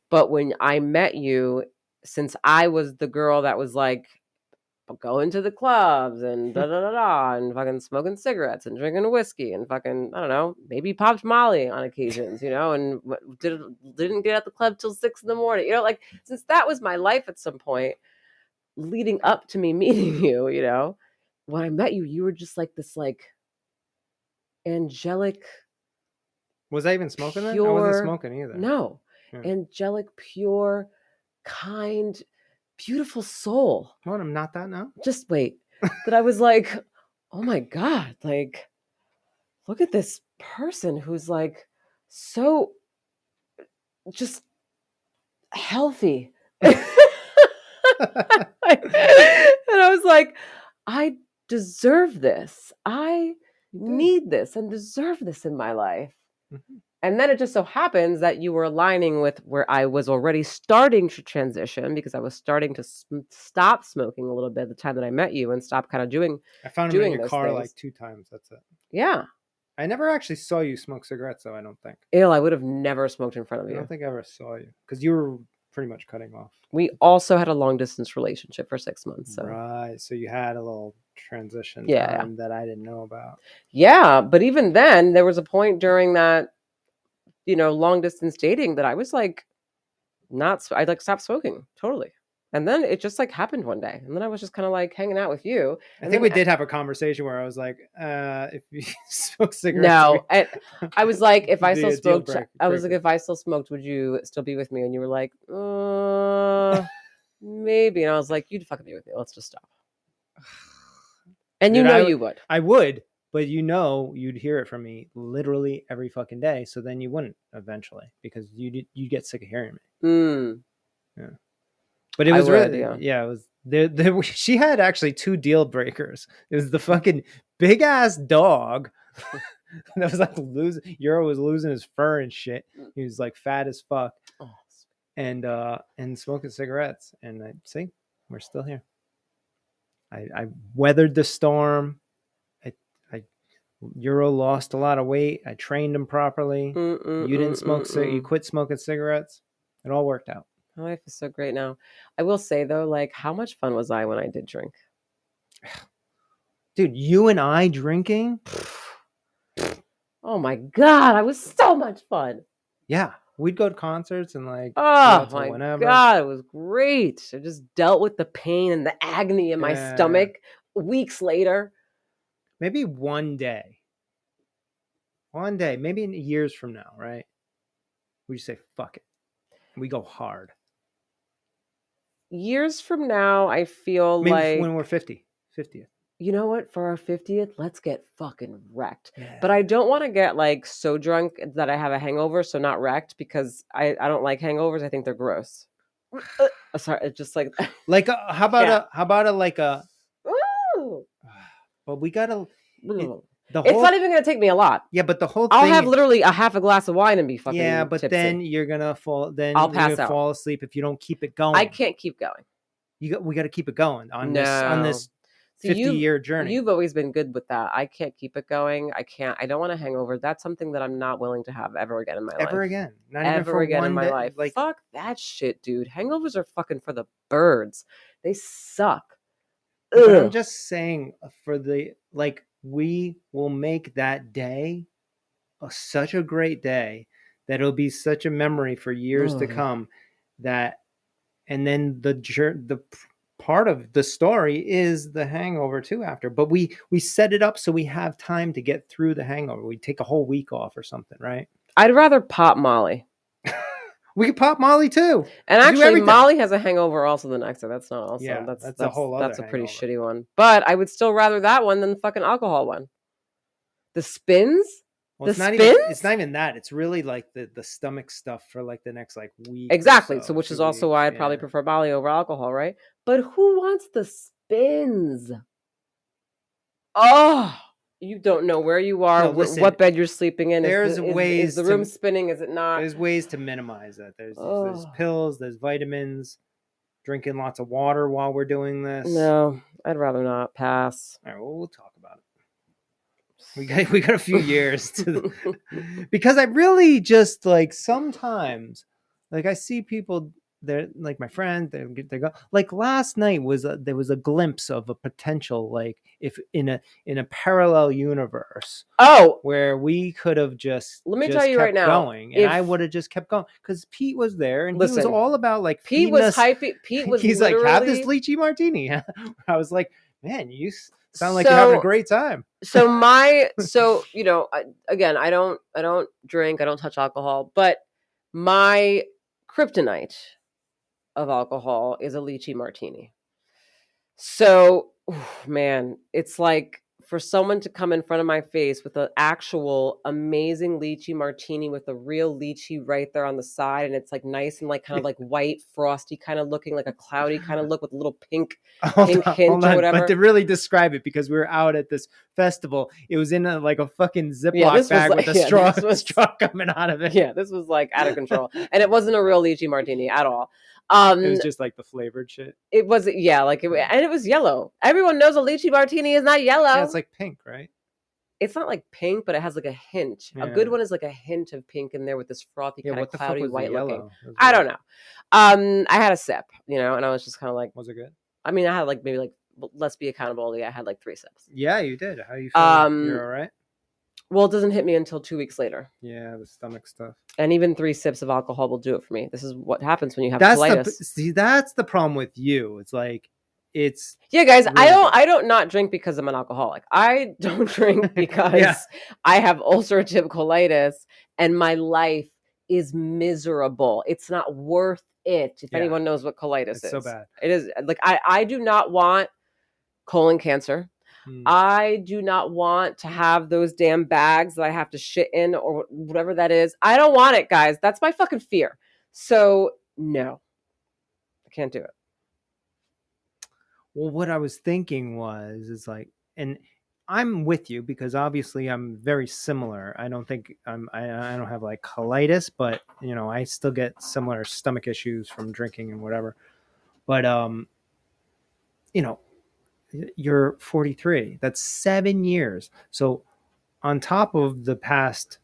But when I met you, since I was the girl that was like going to the clubs and and fucking smoking cigarettes and drinking whiskey and fucking, I don't know, maybe popped Molly on occasions, and didn't get at the club till 6 a.m, like, since that was my life at some point leading up to me meeting you, when I met you, you were just like this, like, angelic. Was I even smoking then? I wasn't smoking either. No. Yeah. Angelic, pure, kind, beautiful soul. What, I'm not that now? Just wait. That I was like, oh my God, like, look at this person who's like so just healthy. And I was like, I deserve this. I need this and deserve this in my life. Mm-hmm. And then it just so happens that you were aligning with where I was already starting to transition, because I was starting to stop smoking a little bit at the time that I met you and stop kind of doing. I found him in your car things. Like 2 times. That's it. Yeah. I never actually saw you smoke cigarettes, though, I don't think. Ew, I would have never smoked in front of you. I don't think I ever saw you because you were pretty much cutting off. We also had a long distance relationship for 6 months. So. Right. So you had a little transition time that I didn't know about. Yeah. But even then, there was a point during that, long distance dating that I was like, I like stopped smoking totally. And then it just like happened one day. And then I was just kind of like hanging out with you. I think we did have a conversation where I was like, if you smoke cigarettes. No. I was like, if I still smoked, if I still smoked, would you still be with me? And you were like, maybe. And I was like, you'd fucking be with me. Let's just stop. And dude, you would. I would. But you'd hear it from me literally every fucking day. So then you wouldn't eventually, because you'd get sick of hearing me. Mm. Yeah. But it was it was there. She had actually 2 deal breakers. It was the fucking big ass dog that was like Euro was losing his fur and shit. He was like fat as fuck, and smoking cigarettes. And I see, we're still here. I weathered the storm. Euro lost a lot of weight. I trained him properly. You didn't smoke. You quit smoking cigarettes. It all worked out. My life is so great now. I will say though, like, how much fun was I when I did drink? Dude, you and I drinking? Oh my God, I was so much fun. Yeah. We'd go to concerts and like, oh my God, it was great. I just dealt with the pain and the agony in my stomach weeks later. Maybe one day, maybe in years from now, right? We just say, fuck it. We go hard. Years from now, I feel maybe like when we're 50th. you know what? For our 50th, let's get fucking wrecked. Yeah. But I don't want to get like so drunk that I have a hangover, so not wrecked, because I don't like hangovers. I think they're gross. Sorry, it's just like Like how about a like a Ooh. but we gotta It's the whole not even gonna take me a lot. yeah, but the whole I'll thing have literally a half a glass of wine and be fucking yeah, but tipsy. then you're gonna fall. Then I'll you're pass gonna out. fall asleep if you don't keep it going. I can't keep going. We got to keep it going on No. this See, 50-year journey. You've always been good with that. I can't keep it going. I don't want a hangover. That's something that I'm not willing to have ever again in my life. Ever again. Not Ever even for again one in my day. life. Like, fuck that shit, dude. Hangovers are fucking for the birds. They suck. but Ugh. I'm just saying for the like we will make that day such a great day that it'll be such a memory for years to Ugh. come that and then the part of the story is the hangover too after, but we set it up so we have time to get through the hangover. We take a whole week off or something, right? I'd rather pop Molly. We could pop Molly too. And Do actually, everything. Molly has a hangover also the next day. That's not also. Yeah, that's a whole other That's a pretty hangover. shitty one. But I would still rather that one than the fucking alcohol one. The spins? Well, the it's not even that. It's really like the stomach stuff for like the next like week. Exactly. So, So which is 2 also why I'd probably prefer Molly over alcohol, right? But who wants the spins? Oh, you don't know where you are, No, listen, what bed you're sleeping in. there's ways is the room spinning? Is it not? There's ways to minimize that. There's pills, there's vitamins, drinking lots of water while we're doing this. No, I'd rather not. Pass. All right, well, we'll talk about it. We got a few years to because I really just like sometimes like I see people they're like my friend they go like last night there was a glimpse of a potential like if in a parallel universe where we could have just let me tell you right now going and I would have just kept going because Pete was there and he was all about like Pete was hyping. Pete was he's like have this lychee martini. I was like, man, you sound like you're having a great time. So you know, again, I don't drink, I don't touch alcohol, but my kryptonite of alcohol is a lychee martini. So, man, it's like for someone to come in front of my face with an actual amazing lychee martini with a real lychee right there on the side, and it's like nice and like kind of like white, frosty kind of looking, like a cloudy kind of look with a little pink hint or whatever. But to really describe it, because we were out at this festival, it was in like a fucking Ziploc bag with a straw coming out of it. Yeah, this was like out of control, and it wasn't a real lychee martini at all. It was just like the flavored shit. It was, yeah, like and it was yellow. Everyone knows a lychee martini is not yellow. Yeah, it's like pink, right? It's not like pink, but it has like a hint. Yeah. A good one is like a hint of pink in there with this frothy kind of cloudy white looking. I don't know. I had a sip, you know, and I was just kind of like, was it good? I mean, I had like maybe like, let's be accountable. Yeah, I had like 3 sips. Yeah, you did. How you feel? You're all right? Well, it doesn't hit me until 2 weeks later. Yeah, the stomach stuff. And even 3 sips of alcohol will do it for me. This is what happens when you have colitis. That's the problem with you. It's like, yeah, guys, really I don't not drink because I'm an alcoholic. I don't drink because I have ulcerative colitis and my life is miserable. It's not worth it. If anyone knows what colitis is. So bad. It is like, I do not want colon cancer. I do not want to have those damn bags that I have to shit in or whatever that is. I don't want it, guys. That's my fucking fear. So no, I can't do it. Well, what I was thinking is like, and I'm with you because obviously I'm very similar. I don't think I don't have like colitis, but you know, I still get similar stomach issues from drinking and whatever. But you know, you're 43. That's 7 years. So on top of the past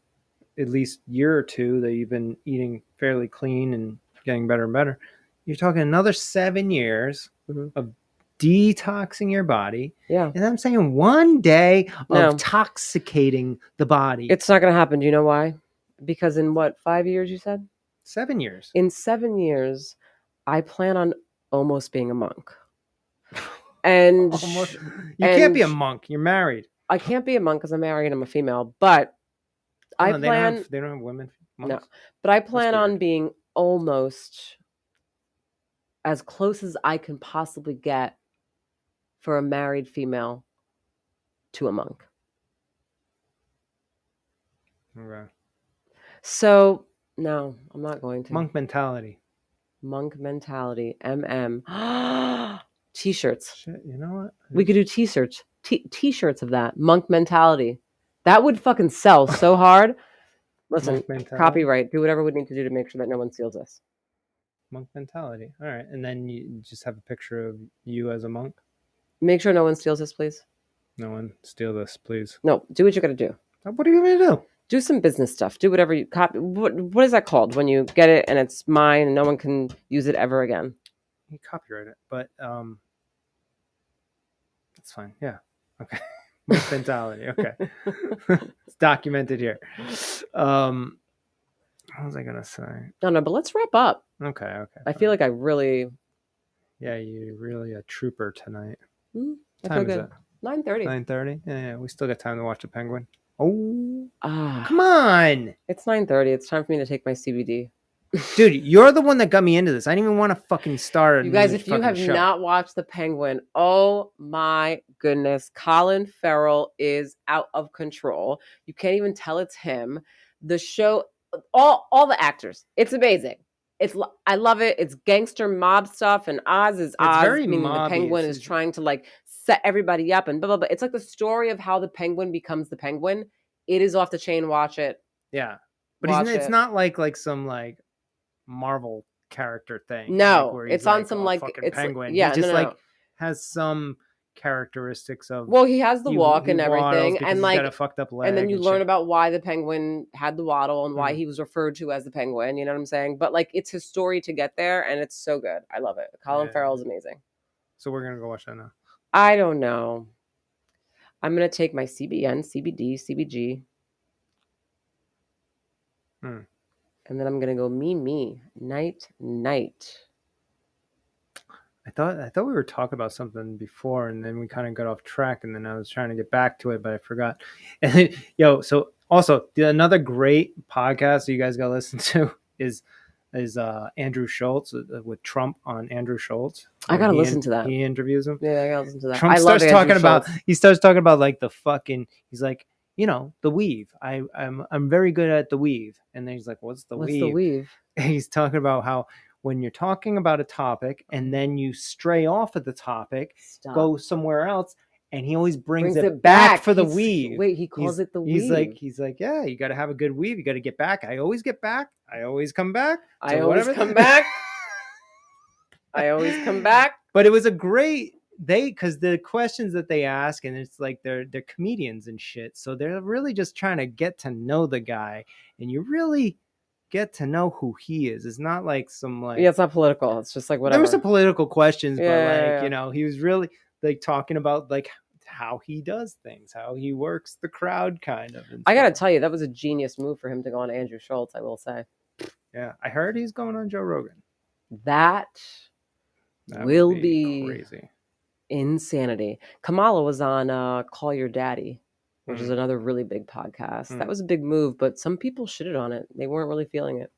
at least year or two that you've been eating fairly clean and getting better and better, you're talking another 7 years of detoxing your body. Yeah. And I'm saying one day of intoxicating the body. It's not going to happen. Do you know why? Because in what, 5 years you said? 7 years. In 7 years, I plan on almost being a monk. And almost, you can't be a monk. You're married. I can't be a monk because I'm married and I'm a female. But I plan. They don't have women. Monks? No, but I plan on being almost as close as I can possibly get for a married female to a monk. Okay. So no, I'm not going to. Monk mentality. Monk mentality. T-shirts. Shit, you know what? We could do t-shirts. T-shirts of that. Monk mentality. That would fucking sell so hard. Listen, Monk mentality. copyright. Do whatever we need to do to make sure that no one steals us. Monk mentality. All right. And then you just have a picture of you as a monk. Make sure no one steals this, please. No one steal this, please. No, do what you got to do. What are you going to do? Do some business stuff. Do whatever you copy. What is that called when you get it and it's mine and no one can use it ever again? You copyright it, but that's fine. Yeah. Okay. Monk mentality. Okay. It's documented here. What was I gonna say? No, but let's wrap up. Okay. I feel like I really. Yeah, you're really a trooper tonight. I What feel time is good. it? 9:30. 9:30. Yeah, we still got time to watch the Penguin. Oh, Ah, come on, it's 9:30. It's time for me to take my CBD. dude! You're the one that got me into this. I didn't even want to fucking start. You guys, if you have not watched The Penguin, oh my goodness, Colin Farrell is out of control. You can't even tell it's him. The show, all the actors, it's amazing. I love it. It's gangster mob stuff, and Oz is Oz. very Meaning the mobby. Penguin is trying to like set everybody up and blah blah blah. It's like the story of how the Penguin becomes the Penguin. It is off the chain. Watch it. Yeah, but Watch it's it. not like some like Marvel character thing. No, like, where he's it's on like, some oh, like fucking it's Penguin. yeah, he just no. like has some characteristics of. Well, he has the walk and waddles everything, because and he's like, got a fucked up leg and then you learn shit. about why the Penguin had the waddle and why he was referred to as the Penguin. You know what I'm saying? But like, it's his story to get there, and it's so good. I love it. Colin Farrell is amazing. So we're gonna go watch that now. I don't know. I'm gonna take my CBN, CBD, CBG, and then I'm gonna go me, night. I thought we were talking about something before, and then we kind of got off track, and then I was trying to get back to it, but I forgot. And then, so also another great podcast that you guys got to listen to is Andrew Schultz with Trump on Andrew Schultz. I gotta listen to that. He interviews him. Yeah, I gotta listen to that. Trump I starts love talking Andrew about. Schultz. He starts talking about like the fucking. He's like, the weave. I'm very good at the weave. And then he's like, what's the weave? What's the weave? And he's talking about how when you're talking about a topic and then you stray off of the topic, go somewhere else, and he always brings it back for the weave. Wait, he calls it the weave. He's like, yeah, you got to have a good weave. You got to get back. I always get back. I always come back. I always come back. I always come back. But it was a great because the questions that they ask, and it's like they're comedians and shit, so they're really just trying to get to know the guy, and you really get to know who he is. It's not like some like it's not political. It's just like whatever. There were some political questions, Yeah, but like he was really like talking about like how he does things, how he works the crowd, kind of. I gotta tell you, that was a genius move for him to go on Andrew Schultz. I will say. Yeah, I heard he's going on Joe Rogan. That will be crazy. Insanity. Kamala was on Call Your Daddy, which is another really big podcast. That was a big move, but some people shitted on it. They weren't really feeling it.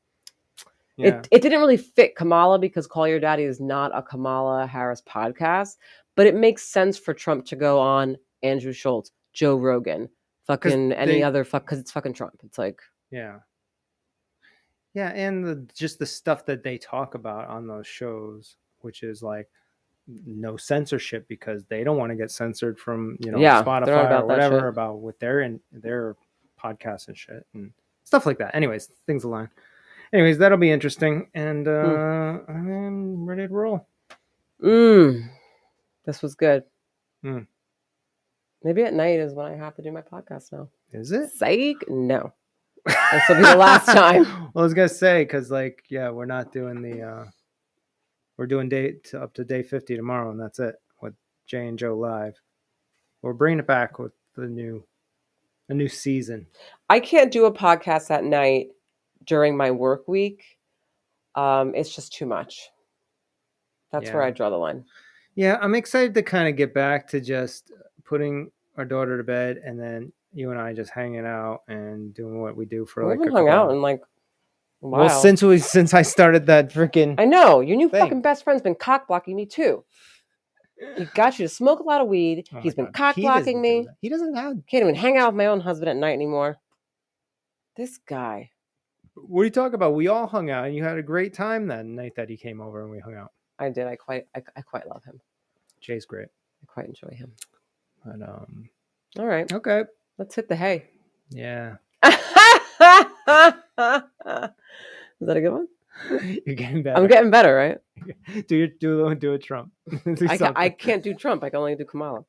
Yeah. It didn't really fit Kamala because Call Your Daddy is not a Kamala Harris podcast, but it makes sense for Trump to go on Andrew Schultz, Joe Rogan, fucking because it's fucking Trump. It's like yeah, and just the stuff that they talk about on those shows, which is like no censorship because they don't want to get censored from Spotify or whatever about with their podcasts and shit and stuff like that. Anyways, things align. Anyways, that'll be interesting, and I'm ready to roll. This was good. Maybe at night is when I have to do my podcast now. Is it? Psych? No. This will be the last time. Well, I was gonna say because we're not doing the. We're doing up to day 50 tomorrow, and that's it with Jay and Joe live. We're bringing it back with a new season. I can't do a podcast at night during my work week. It's just too much. That's where I draw the line. Yeah, I'm excited to kind of get back to just putting our daughter to bed, and then you and I just hanging out and doing what we do for we haven't hung out in like. Wow. Well, since I started that freaking I know your new thing. fucking best friend's been cock blocking me too. He got you to smoke a lot of weed. Oh my He's been God. cock He blocking doesn't do me. that. He doesn't have. Can't even hang out with my own husband at night anymore. This guy. What are you talking about? We all hung out, and you had a great time that night that he came over and we hung out. I did. I quite love him. Jay's great. I quite enjoy him. But All right. okay. Let's hit the hay. Yeah. Is that a good one? You're getting better. I'm getting better, right? do a Trump. I can't do Trump. I can only do Kamala.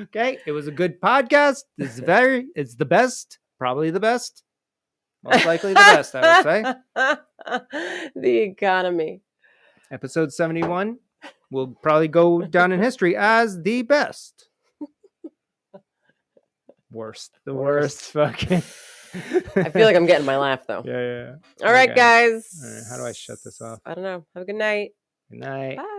Okay. It was a good podcast. It's the best. Probably the best. Most likely the best, I would say. The economy. Episode 71 will probably go down in history as the best. Worst. The worst fucking. I feel like I'm getting my laugh, though. Yeah. All right, guys. All right, how do I shut this off? I don't know. Have a good night. Good night. Bye.